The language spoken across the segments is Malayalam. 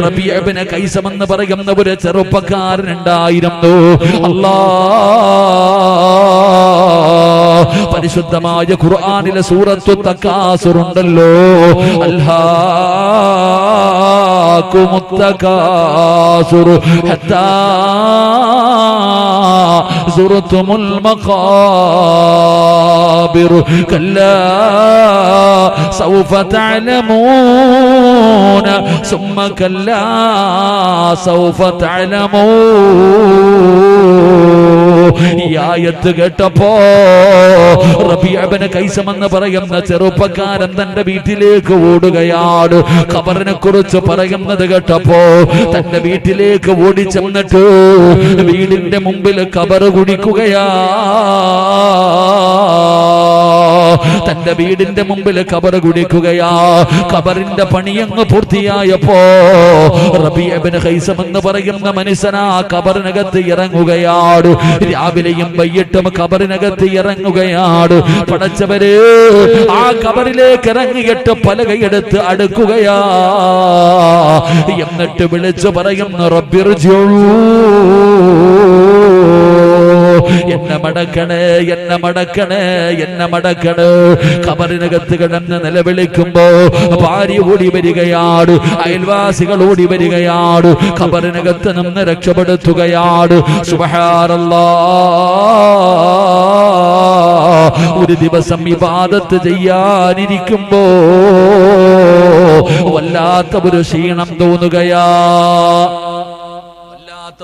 റബീഅ ഇബ്നു ഖൈസം എന്ന് പറയുന്ന ഒരു ചെറുപ്പക്കാരനുണ്ടായിരുന്നു. പരിശുദ്ധമായ ഖുർആനിലെ സൂറത്തു തകാസുർ ഉണ്ടല്ലോ, അൽഹാകുമുത് തകാസുർ ഹത്താ സുറത്തുൽ മഖാബിർ കല്ലാ സൗഫ തഅലമൂന സുമ്മ കല്ലാ സൗഫ തഅലമൂൻ. ഈ ആയത്ത് കേട്ടപ്പോ റബീഅ ഇബ്നു ഖൈസം എന്ന് പറയുന്ന ചെറുപ്പക്കാരൻ തന്റെ വീട്ടിലേക്ക് ഓടുകയാണ്. ഖബറിനെ കുറിച്ച് പറയുന്നത് കേട്ടപ്പോ തന്റെ വീട്ടിലേക്ക് ഓടി ചെന്നിട്ട് വീടിന്റെ മുമ്പിൽ ഖബർ കുടിക്കുകയാ. തന്റെ വീടിന്റെ മുമ്പിൽ ഖബർ കുടിക്കുകയാ. ഖബറിന്റെ പണിയങ്ങ് പൂർത്തിയായപ്പോ റബീഅ ഇബ്നു ഖൈസം എന്ന് പറയുന്ന മനുഷ്യനാ ഖബറിനകത്ത് ഇറങ്ങുകയാണ്. രാവിലെയും വൈകിട്ടും ഖബറിനകത്ത് ഇറങ്ങുകയാണ്. പടച്ചവര് ആ ഖബറിലേക്ക് ഇറങ്ങിയിട്ട് പലകയെടുത്ത് അടുക്കുകയാ. എന്നിട്ട് വിളിച്ചു പറയുന്നു, റബ്ബിർജിഊ, എന്നെ മടക്കണേ, എന്നെ മടക്കണേ, എന്നെ മടക്കണേ. ഖബറിനകത്ത് കിടന്ന് നിലവിളിക്കുമ്പോ ഭാര്യ ഓടി വരികയാണ്, അയൽവാസികൾ ഓടി വരികയാണ്, ഖബറിനകത്ത് നിന്ന് രക്ഷപ്പെടുത്തുകയാണ്. സുബ്ഹാനല്ലാഹ്. ഒരു ദിവസം ഇബാദത്ത് ചെയ്യാനിരിക്കുമ്പോ വല്ലാത്ത ഒരു ക്ഷീണം തോന്നുകയാ,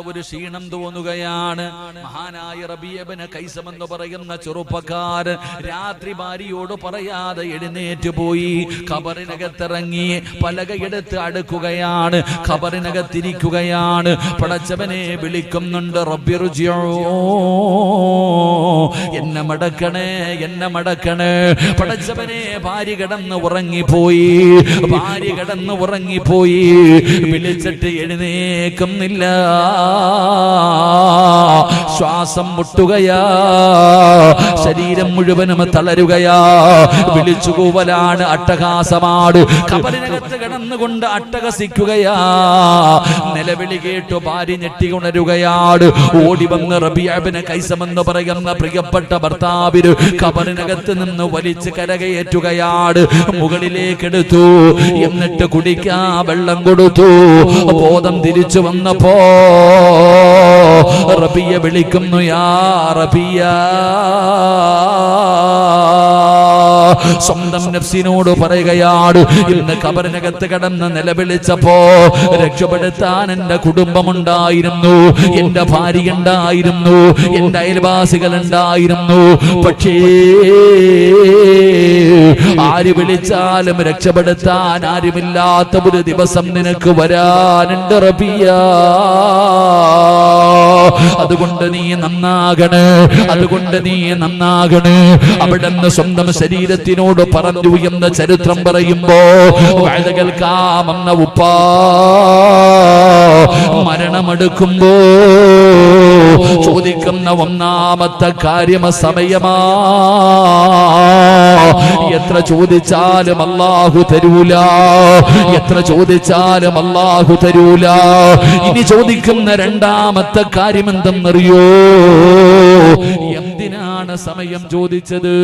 ഒരു ക്ഷീണം തോന്നുകയാണ്. മഹാനായ റബീഅ ഇബ്നു ഖൈസം എന്ന് പറയുന്ന ചെറുപ്പക്കാരൻ രാത്രി ഭാര്യയോട് പറയാതെ എഴുന്നേറ്റ് പോയി ഖബറിനകത്തിറങ്ങി പലകയെടുത്ത് അടുക്കുകയാണ്. ഖബറിനകത്തിരിക്കുകയാണ്. പടച്ചവനെ വിളിക്കുന്നുണ്ട്, റബ്ബിർജിഊ, എന്നെ മടക്കണേ, എന്നെ മടക്കണേ. പടച്ചവനെ ഭാര്യ കിടന്ന് ഉറങ്ങിപ്പോയി, ഭാര്യ കിടന്ന് ഉറങ്ങിപ്പോയി. വിളിച്ചിട്ട് എഴുന്നേക്കുന്നില്ല. ശ്വാസം മുട്ടുകയാ, ശരീരം മുഴുവനും തളരുകയാ. വിളിച്ചുകൂവലാണ്, അട്ടഹാസമാണ്. ഖബറിനകത്ത് കിടന്നുകൊണ്ട് അട്ടഹസിക്കുകയാ. നിലവിളി കേട്ടു ഭാര്യ ഞെട്ടി ഉണരുകയാണ്. ഓടി വന്ന് റബീഅ ഇബ്നു ഖൈസം എന്ന് പറയുന്ന പ്രിയപ്പെട്ട ഭർത്താവിന് ഖബറിനകത്ത് നിന്ന് വലിച്ച് കരകയറ്റുകയാണ്. മുകളിലേക്കെടുത്തു, എന്നിട്ട് കുടിക്കാൻ വെള്ളം കൊടുത്തു. ബോധം തിരിച്ചു വന്നപ്പോ റബീഅ വിളിക്കുന്നു, യാ റബീഅ. സ്വന്തം നഫ്സിനോട് പറയുകയാണ്, ഇന്ന് ഖബറിനകത്ത് കിടന്ന് നിലവിളിച്ചപ്പോ രക്ഷപ്പെടുത്താൻ എന്റെ കുടുംബമുണ്ടായിരുന്നു, എന്റെ ഭാര്യ ഉണ്ടായിരുന്നു, എന്റെ അയൽവാസികൾ ഉണ്ടായിരുന്നു. പക്ഷേ ആര് വിളിച്ചാലും രക്ഷപ്പെടുത്താൻ ആരുമില്ലാത്ത ഒരു ദിവസം നിനക്ക് വരാനുണ്ട് റബീഅ. അതുകൊണ്ട് നീ നന്നാകണേ, അതുകൊണ്ട് നീ നന്നാകണേ. അവിടുന്ന് സ്വന്തം ശരീരത്തിനോട് പറഞ്ഞു എന്ന ചരിത്രം പറയുമ്പോ വഅദ കേൾക്കാമെന്ന ഉപ്പാ മരണമെടുക്കുമ്പോ ചോദിക്കുന്ന ഒന്നാമത്തെ കാര്യം സമയമാ. എത്ര ചോദിച്ചാലും അല്ലാഹു തരൂല, എത്ര ചോദിച്ചാലും അല്ലാഹു തരൂല. ഇനി ചോദിക്കുന്ന രണ്ടാമത്തെ കാര്യം എന്തെന്നറിയോ? എന്തിനാണ് സമയം ചോദിച്ചത്?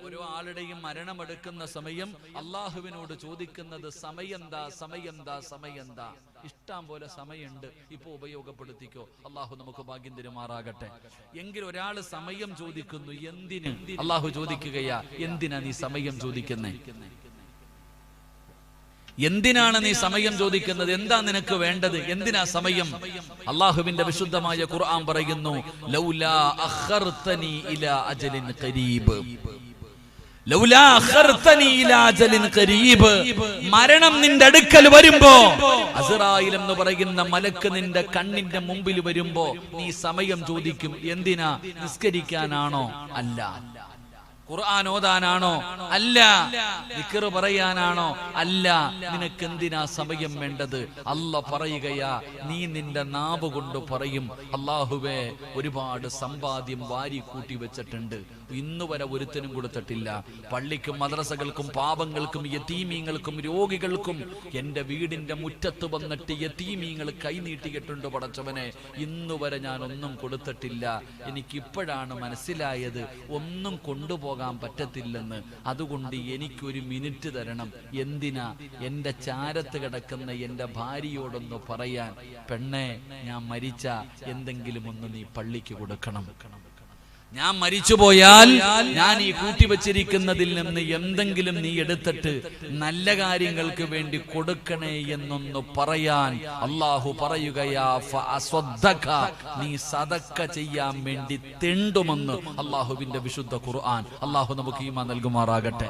ഒരാളുടെയും മരണമെടുക്കുന്ന സമയം അള്ളാഹുവിനോട് ചോദിക്കുന്നത് സമയന്താ, സമയന്താ, സമയന്താ. ഇഷ്ടം പോലെ സമയമുണ്ട്, ഇപ്പൊ ഉപയോഗപ്പെടുത്തിക്കോ. അള്ളാഹു നമുക്ക് ഭാഗ്യം തരുമാറാകട്ടെ. എങ്കിൽ ഒരാൾ സമയം ചോദിക്കുന്നു, എന്തിന്? അള്ളാഹു ചോദിക്കുകയാ, എന്തിനാ നീ സമയം ചോദിക്കുന്നേ? എന്തിനാണ് നീ സമയം ചോദിക്കുന്നത്? എന്താ നിനക്ക് വേണ്ടത്? എന്തിനാ സമയം? അള്ളാഹുവിന്റെ വിശുദ്ധമായ ഖുർആൻ പറയുന്നു, ലൗലാ അഖർതനി ഇലാ അജലിൻ ഖരീബ്, ലൗലാ അഖർതനി ഇലാ അജലിൻ ഖരീബ്. മരണം നിന്റെ അടുക്കൽ വരുമ്പോ, അസ്റായിൽ എന്ന് പറയുന്ന മലക്ക് നിന്റെ കണ്ണിന്റെ മുമ്പിൽ വരുമ്പോ നീ സമയം ചോദിക്കും. എന്തിനാ? നിസ്കരിക്കാനാണോ? അല്ല. ഖുർആൻ ഓതാനാണോ? അല്ല. ദിക്ർ പറയാനാണോ? അല്ല. നിനക്ക് എന്തിനാ സമയം വേണ്ടത്? അല്ല പറയുകയാ, നീ നിന്റെ നാവ് കൊണ്ട് പറയും, അല്ലാഹുവേ ഒരുപാട് സമ്പാദ്യം വാരി കൂട്ടി വെച്ചിട്ടുണ്ട്, ഇന്നു വരെ ഒരുത്തനും കൊടുത്തിട്ടില്ല. പള്ളിക്കും മദ്രസകൾക്കും പാപങ്ങൾക്കും യതീമീങ്ങൾക്കും രോഗികൾക്കും എന്റെ വീടിന്റെ മുറ്റത്ത് വന്നിട്ട് യതീമീങ്ങൾ കൈനീട്ടിയിട്ടുണ്ട് പടച്ചവനെ, ഇന്നു വരെ ഞാൻ ഒന്നും കൊടുത്തിട്ടില്ല. എനിക്കിപ്പോഴാണ് മനസ്സിലായത് ഒന്നും കൊണ്ടുപോകാൻ പറ്റത്തില്ലെന്ന്. അതുകൊണ്ട് എനിക്കൊരു മിനിറ്റ് തരണം. എന്തിനാ? എന്റെ ചാരത്ത് കിടക്കുന്ന എന്റെ ഭാര്യയോടൊന്ന് പറയാൻ, പെണ്ണെ ഞാൻ മരിച്ച എന്തെങ്കിലും ഒന്ന് നീ പള്ളിക്ക് കൊടുക്കണം. ഞാൻ മരിച്ചുപോയാൽ ഞാൻ ഈ കൂട്ടിവച്ചിരിക്കുന്നതിൽ നിന്ന് എന്തെങ്കിലും നീ എടുത്തിട്ട് നല്ല കാര്യങ്ങൾക്ക് വേണ്ടി കൊടുക്കണേ എന്നൊന്ന് പറയാൻ അള്ളാഹു പറയുകയാ, നീ സദക്ക ചെയ്യാൻ വേണ്ടി തെണ്ടുമെന്ന് അള്ളാഹുവിന്റെ വിശുദ്ധ ഖുർആൻ. അള്ളാഹു നമുക്ക് ഈമാൻ നൽകുമാറാകട്ടെ.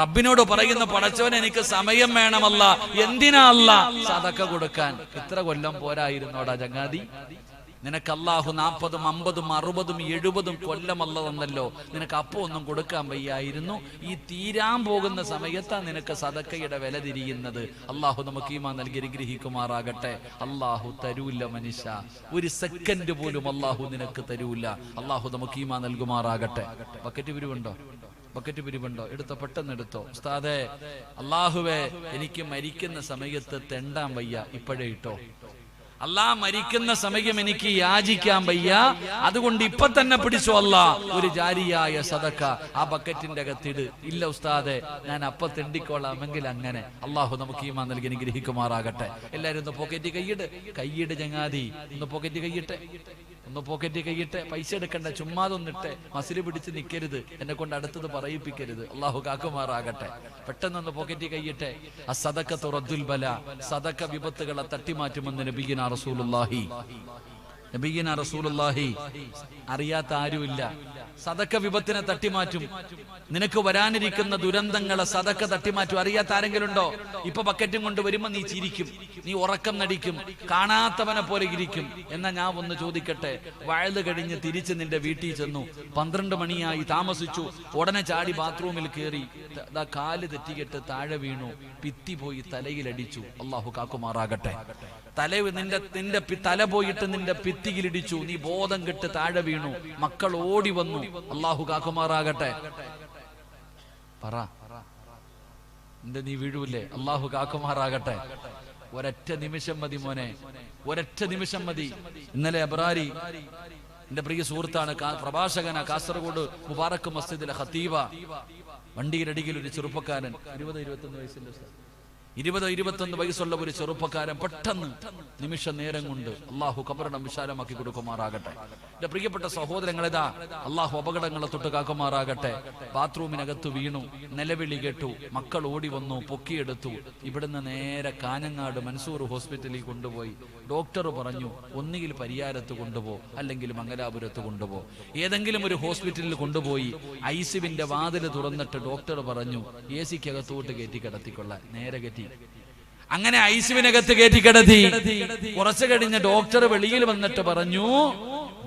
റബ്ബിനോട് പറയുന്ന, പടച്ചവൻ എനിക്ക് സമയം വേണമല്ല. എന്തിനാ അല്ല സദക്ക കൊടുക്കാൻ? ഇത്ര കൊല്ലം പോരായിരുന്നോടാ ചങ്ങാതി? നിനക്ക് അല്ലാഹു 40, 50, 60, 70 കൊല്ലമല്ല തന്നല്ലോ. നിനക്ക് അപ്പോ ഒന്നും കൊടുക്കാൻ വയ്യായിരുന്നു. ഈ തീരാൻ പോകുന്ന സമയത്താ നിനക്ക് സദക്കയുടെ വില തിരിയുന്നത്. അല്ലാഹു നമുക്ക് ഈമാൻ നൽകി അനുഗ്രഹിക്കുമാറാകട്ടെ. അല്ലാഹു തരൂല്ല മനുഷ്യ, ഒരു സെക്കൻഡ് പോലും അല്ലാഹു നിനക്ക് തരൂല്ല. അല്ലാഹു നമുക്ക് ഈമാൻ നൽകുമാറാകട്ടെ. ബക്കറ്റ് പിരിവുണ്ടോ? ബക്കറ്റ് പിരിവുണ്ടോ? എടുത്തോ, പെട്ടെന്ന് എടുത്തോ. ഉസ്താദേ, അല്ലാഹുവേ എനിക്ക് മരിക്കുന്ന സമയത്ത് തെണ്ടാൻ വയ്യ, ഇപ്പോഴേ ഇട്ടോ. അല്ലാഹ് മരിക്കുന്ന സമയം എനിക്ക് യാചിക്കാൻ വയ്യ, അതുകൊണ്ട് ഇപ്പൊ തന്നെ പിടിച്ചോ അല്ലാ ഒരു ജാരിയായ സദക്ക ആ ബക്കറ്റിന്റെ അകത്തിട്. ഇല്ല ഉസ്താദെ, ഞാൻ അപ്പ തെണ്ടിക്കോളാമെങ്കിൽ അങ്ങനെ. അള്ളാഹു നമുക്ക് ഈമാൻ നൽകി അനുഗ്രഹിക്കുമാറാകട്ടെ. എല്ലാരും ഒന്ന് പോക്കറ്റ് കൈയിട് ചങ്ങാതി, ഒന്ന് പോക്കറ്റ് കൈയിട്ടെ, ഒന്ന് പോക്കറ്റ് കൈയിട്ടെ. പൈസ എടുക്കണ്ട, ചുമ്മാതൊന്നിട്ടെ. മസില് പിടിച്ച് നിൽക്കരുത്, എന്നെ കൊണ്ട് അടുത്തത് പറയിപ്പിക്കരുത്. അള്ളാഹു കാക്കുമാറാകട്ടെ. പെട്ടെന്നൊന്ന് പോക്കറ്റ് കൈയിട്ടെ. അസ്സദഖത്തു റദ്ദുൽ ബലാ, സദക്ക വിപത്തുകളെ തട്ടിമാറ്റുമെന്ന് നബിയിനാ റസൂലുള്ളാഹി. അറിയാത്ത ആരുമില്ല. സദക്ക വിപത്തിനെ തട്ടിമാറ്റും. നിനക്ക് വരാനിരിക്കുന്ന ദുരന്തങ്ങളെ സദക്ക തട്ടിമാറ്റും. അറിയാത്ത ആരെങ്കിലും ഉണ്ടോ? ഇപ്പൊ ബക്കറ്റും കൊണ്ട് വരുമ്പോ നീ ചിരിക്കും, നീ ഉറക്കം നടിക്കും, കാണാത്തവനെ പോലെ ഇരിക്കും. എന്നാ ഞാൻ ഒന്ന് ചോദിക്കട്ടെ, വയല് കഴിഞ്ഞ് തിരിച്ച് നിന്റെ വീട്ടിൽ ചെന്നു, 12 മണിയായി, താമസിച്ചു, ഉടനെ ചാടി ബാത്റൂമിൽ കയറി, കാല് തെറ്റിക്കെട്ട് താഴെ വീണു, ഭിത്തി പോയി തലയിലടിച്ചു. അള്ളാഹു കാക്കുമാറാകട്ടെ. നിന്റെ തല പോയിട്ട് നിന്റെ ഭിത്തിയിലിടിച്ചു, നീ ബോധം കെട്ട് താഴെ വീണു, മക്കൾ ഓടി വന്നു. അള്ളാഹു കാക്കുമാറാകട്ടെ. പറ, നീ വീഴൂലേ? അള്ളാഹു കാക്കുമാറാകട്ടെ. ഒരൊറ്റ നിമിഷം മതി മോനെ, ഒരൊറ്റ നിമിഷം മതി. ഇന്നലെ അബ്രാരി, എന്റെ പ്രിയ സുഹൃത്താണ്, പ്രഭാഷകന, കാസർഗോഡ് മുബാറക്ക് മസ്ജിദിലെ ഖതീബ. വണ്ടിയിലടിയിൽ ഒരു ചെറുപ്പക്കാരൻ, 20-21 വയസ്സിന്റെ 20-21 വയസ്സുള്ള ഒരു ചെറുപ്പക്കാരൻ പെട്ടെന്ന് നിമിഷ നേരം കൊണ്ട് അള്ളാഹു ഖബറിടം വിശാലമാക്കി കൊടുക്കുമാറാകട്ടെ. എന്റെ പ്രിയപ്പെട്ട സഹോദരങ്ങളെതാ, അള്ളാഹു അപകടങ്ങളെ തൊട്ട് കാക്കുമാറാകട്ടെ. ബാത്റൂമിനകത്ത് വീണു, നിലവിളി കേട്ടു, മക്കൾ ഓടി വന്നു, പൊക്കിയെടുത്തു. ഇവിടുന്ന് നേരെ കാഞ്ഞങ്ങാട് മൻസൂർ ഹോസ്പിറ്റലിൽ കൊണ്ടുപോയി. ഡോക്ടർ പറഞ്ഞു, ഒന്നുകിൽ പരിയാരത്ത് കൊണ്ടുപോ, അല്ലെങ്കിൽ മംഗലാപുരത്ത് കൊണ്ടുപോ. ഏതെങ്കിലും ഒരു ഹോസ്പിറ്റലിൽ കൊണ്ടുപോയി ഐസിയുവിന്റെ വാതിൽ തുറന്നിട്ട് ഡോക്ടർ പറഞ്ഞു, AC-ക്കകത്തോട്ട് കയറ്റി കിടത്തിക്കൊള്ളാൻ. നേരെ കയറ്റി. അങ്ങനെ ഐസിയുവിനകത്ത് കയറ്റി കിടത്തി. കുറച്ചു കഴിഞ്ഞ് ഡോക്ടർ വെളിയിൽ വന്നിട്ട് പറഞ്ഞു,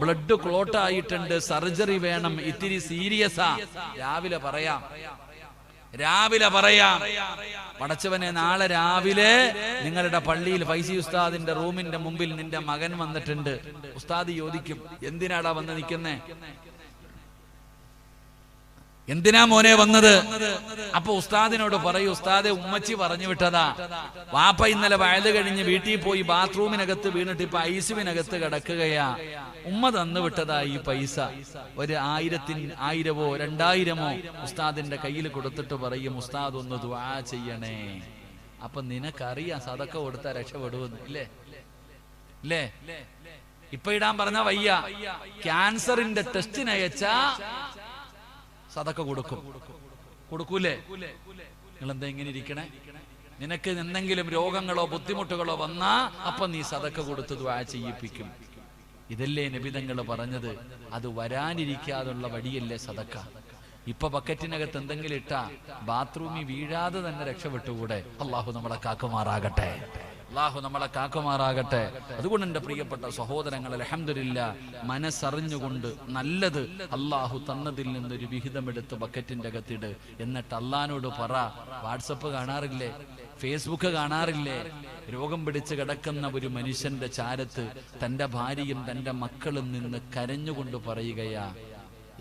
ബ്ലഡ് ക്ലോട്ട് ആയിട്ടുണ്ട്, സർജറി വേണം, ഇത്തിരി സീരിയസാ. രാവിലെ പറയാം. പടച്ചവനെ, നാളെ രാവിലെ നിങ്ങളുടെ പള്ളിയിൽ ഫൈസി ഉസ്താദിന്റെ റൂമിന്റെ മുമ്പിൽ നിന്റെ മകൻ വന്നിട്ടുണ്ട്. ഉസ്താദ് ചോദിക്കും, എന്തിനാടാ വന്ന് നിൽക്കുന്നേ? എന്തിനാ മോനെ വന്നത്? അപ്പൊ ഉസ്താദിനോട് പറയൂ, ഉസ്താദെ ഉമ്മച്ചി പറഞ്ഞു വിട്ടതാ, വാപ്പ ഇന്നലെ വയല് കഴിഞ്ഞ് വീട്ടിൽ പോയി ബാത്റൂമിനകത്ത് വീണിട്ട് ഇപ്പൊ ഐസിയുവിനകത്ത് കിടക്കുകയാ, ഉമ്മ തന്നു വിട്ടതാ ഈ പൈസ. ഒരു 1000-1000 2000 ഉസ്താദിന്റെ കയ്യിൽ കൊടുത്തിട്ട് പറയും, ഉസ്താദ് ഒന്ന് ദുആ ചെയ്യണേ. അപ്പൊ നിനക്കറിയാം സദക്ക കൊടുത്താ രക്ഷപ്പെടുമെന്ന്, ഇല്ലേ? ഇപ്പൊ ഇടാൻ പറഞ്ഞ വയ്യ. ക്യാൻസറിന്റെ ടെസ്റ്റിനയച്ചാ സദക്ക കൊടുക്കൂലേ? നിങ്ങളെന്താ ഇങ്ങനെ ഇരിക്കണേ? നിനക്ക് എന്തെങ്കിലും രോഗങ്ങളോ ബുദ്ധിമുട്ടുകളോ വന്നാ അപ്പൊ നീ സദക്ക കൊടുത്ത് ദുആ ചെയ്യിപ്പിക്കും. ഇതല്ലേ നബി തങ്ങൾ പറഞ്ഞത്? അത് വരാനിരിക്കാതുള്ള വഴിയല്ലേ സദക്ക. ഇപ്പൊ ബക്കറ്റിനകത്ത് എന്തെങ്കിലും ഇട്ടാ ബാത്റൂമിൽ വീഴാതെ തന്നെ രക്ഷപ്പെട്ടുകൂടെ? അള്ളാഹു നമ്മളെ കാക്കുമാറാകട്ടെ. അല്ലാഹു നമ്മളെ കാക്കുമാറാകട്ടെ. അതുകൊണ്ട് എൻ്റെ പ്രിയപ്പെട്ട സഹോദരങ്ങൾ, അൽഹംദുലില്ലാഹ്, മനസ്സറിഞ്ഞുകൊണ്ട് നല്ലത് അല്ലാഹു തന്നതിൽ നിന്നൊരു വിഹിതമെടുത്ത് ബക്കറ്റിന്റെ അകത്തിട്. എന്നിട്ട് അല്ലാഹുവിനോട് പറ. വാട്സപ്പ് കാണാറില്ലേ? ഫേസ്ബുക്ക് കാണാറില്ലേ? രോഗം പിടിച്ച് കിടക്കുന്ന ഒരു മനുഷ്യന്റെ ചാരത്ത് തൻ്റെ ഭാര്യയും തൻ്റെ മക്കളും നിന്ന് കരഞ്ഞുകൊണ്ട് പറയുകയാ,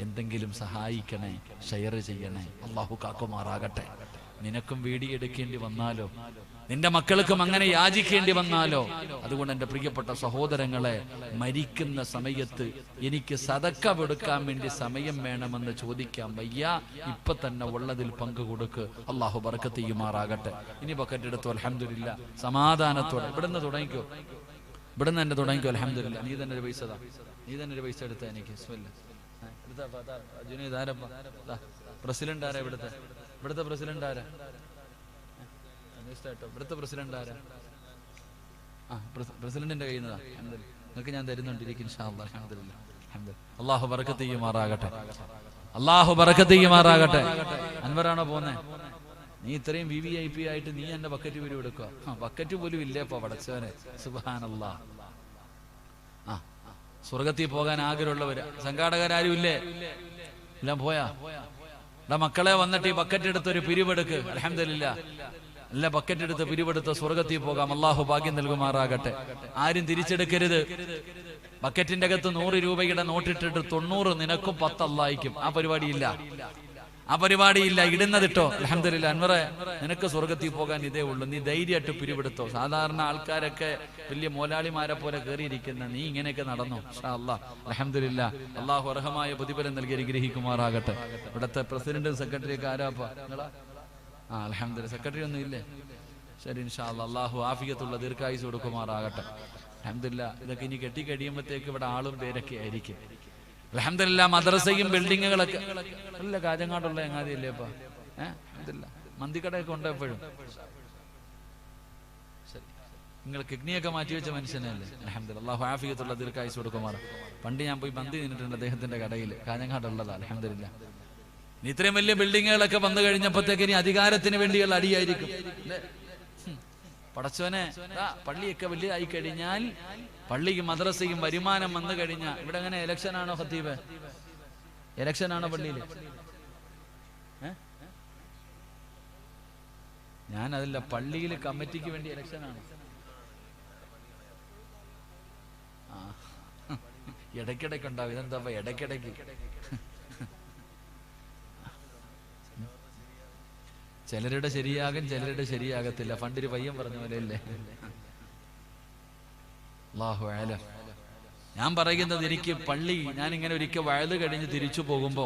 എന്തെങ്കിലും സഹായിക്കണേ, ഷെയർ ചെയ്യണേ. അല്ലാഹു കാക്കുമാറാകട്ടെ. നിനക്കും വീഡിയോ എടുക്കേണ്ടി വന്നാലോ, നിന്റെ മക്കൾക്കും അങ്ങനെ യാചിക്കേണ്ടി വന്നാലോ? അതുകൊണ്ട് എൻ്റെ പ്രിയപ്പെട്ട സഹോദരങ്ങളെ, മരിക്കുന്ന സമയത്ത് എനിക്ക് സദക്ക കൊടുക്കാൻ വേണ്ടി സമയം വേണമെന്ന് ചോദിക്കാൻ വയ്യ. ഇപ്പൊ തന്നെ ഉള്ളതിൽ പങ്കു കൊടുക്ക്. അല്ലാഹു ബർക്കത്ത് ചെയ്യുമാറാകട്ടെ. ഇനി ബക്കറ്റ് എടുത്തു. അൽഹംദുലില്ലാഹ്, സമാധാനത്തോടെ ഇവിടുന്ന് തുടങ്ങിക്കോ. ഇവിടുന്ന് തന്നെ തുടങ്ങിക്കോ. അൽഹംദുലില്ലാഹ്. നീ തന്നെ ഒരു പൈസ എടുത്ത എനിക്ക് പ്രസിഡന്റ് ആരാ? ഇവിടുത്തെ പ്രസിഡന്റ് ആരാ? ഇവിടുത്തെ പ്രസിഡന്റ് ആരാ? പ്രസിഡന്റിന്റെ കയ്യിൽ നിന്നാ. നിങ്ങൾക്ക് ഞാൻ തരുന്നുണ്ടിരിക്കും ഇൻഷാ അല്ലാഹ്. അൽഹംദുലില്ലാഹ്, അൽഹംദുലില്ലാഹ്. അല്ലാഹു ബർക്കത്ത് ചെയ്യുമാറാകട്ടെ. അല്ലാഹു ബർക്കത്ത് ചെയ്യുമാറാകട്ടെ. അൻവറാണോ പോന്നെ? നീ ഇത്രയും VIP ആയിട്ട് നീ എന്റെ ബക്കറ്റ് പോലും എടുക്കുക. ബക്കറ്റ് പോലും ഇല്ലേ ഇപ്പൊ പടച്ചവനെ. സുബ്ഹാനല്ലാഹ്. സ്വർഗത്തിൽ പോകാൻ ആഗ്രഹമുള്ളവര്, സംഘാടകരാരും ഇല്ലേ? എല്ലാം പോയാ? മക്കളെ വന്നിട്ട് ഈ ബക്കറ്റ് എടുത്ത് ഒരു പിരിവെടുക്ക്. അൽഹംദുലില്ലാഹ്, നല്ല ബക്കറ്റ് എടുത്ത് പിരിവെടുത്ത് സ്വർഗത്തിൽ പോകാം. അല്ലാഹു ഭാഗ്യം നൽകുമാറാകട്ടെ. ആരും തിരിച്ചെടുക്കരുത്. ബക്കറ്റിന്റെ അകത്ത് 100 രൂപയുടെ നോട്ടിട്ടിട്ട് 90 നിനക്കും 10 അല്ലാഹിക്കും. ആ പരിപാടിയില്ല. ഇടുന്നതിട്ടോ. അൽഹംദുലില്ലാഹ്. അൻവറെ, നിനക്ക് സ്വർഗത്തിൽ പോകാൻ ഇതേ ഉള്ളൂ. നീ ധൈര്യമായിട്ട് പിരിവെടുത്തോ. സാധാരണ ആൾക്കാരൊക്കെ വലിയ മോലാളിമാരെ പോലെ കയറിയിരിക്കുന്ന നീ ഇങ്ങനെയൊക്കെ നടന്നു. ഇൻഷാ അല്ലാഹ്. അൽഹംദുലില്ലാഹ്. അല്ലാഹു അർഹമായ പ്രതിഫലം നൽകി അനുഗ്രഹിക്കുമാറാകട്ടെ. ഇവിടുത്തെ പ്രസിഡന്റും സെക്രട്ടറിയൊക്കെ ആരാപ്പാ? നിങ്ങളാ? അൽഹംദുലില്ലാഹ്. സെക്രട്ടറി ഒന്നും ഇല്ലേ? ശരി, ഇൻഷാ അല്ലാഹ്. അല്ലാഹു ആഫിയത്തുള്ള ദീർഘായുസ് കൊടുക്കുമാറാകട്ടെ. അൽഹംദുലില്ലാഹ്. ഇതൊക്കെ ഇനി കെട്ടി കഴിയുമ്പോഴത്തേക്ക് ഇവിടെ ആളും പേരൊക്കെ ആയിരിക്കും. അൽഹംദുലില്ലാഹ്. മദ്രസയും ബിൽഡിങ്ങുകളൊക്കെ നല്ല കാഞ്ഞങ്ങാടുള്ള ചങ്ങാതിയല്ലേ ഇപ്പൊ? മന്തിക്കടയൊക്കെ ഉണ്ട് എപ്പോഴും. നിങ്ങൾ കിഡ്നിയൊക്കെ മാറ്റി വെച്ച മനുഷ്യനല്ലേ? അൽഹംദുലില്ലാഹ്. അല്ലാഹു ആഫിയത്തുള്ള ദീർഘായുസ് കൊടുക്കുമാറാ. പണ്ട് ഞാൻ പോയി മന്തി തിന്നിട്ടുണ്ട് അദ്ദേഹത്തിന്റെ കടയിൽ, കാഞ്ഞങ്ങാടുള്ളതാ. അൽഹംദുലില്ലാഹ്. ഇത്രയും വലിയ ബിൽഡിങ്ങുകളൊക്കെ വന്നു കഴിഞ്ഞപ്പോഴത്തേക്ക് ഇനി അധികാരത്തിന് വേണ്ടിയുള്ള അടിയായിരിക്കും. പടച്ചോനെ, പള്ളിയൊക്കെ വലിയതായി കഴിഞ്ഞാൽ, പള്ളിയും മദ്രസയും വരുമാനം വന്നു കഴിഞ്ഞാൽ, ഇവിടെ അങ്ങനെ ഇലക്ഷനാണോ ഖത്തീബ്? ഇലക്ഷനാണോ പള്ളിയിൽ? ഞാൻ അതല്ല, പള്ളിയിൽ കമ്മിറ്റിക്ക് വേണ്ടി ഇലക്ഷനാണ്. ഇടയ്ക്കിടയ്ക്ക് ഉണ്ടാവും. ഇതെന്താ ഇടയ്ക്കിടയ്ക്ക്? ചിലരുടെ ശരിയാകും, ചിലരുടെ ശരിയാകത്തില്ല. പണ്ടൊരു പയ്യൻ പറഞ്ഞ പോലെ അല്ലേ? അല്ലാഹു അഅലം. ഞാൻ പറയുന്നത്, എനിക്ക് പള്ളി, ഞാൻ ഇങ്ങനെ ഒരിക്കൽ വയല് കഴിഞ്ഞ് തിരിച്ചു പോകുമ്പോ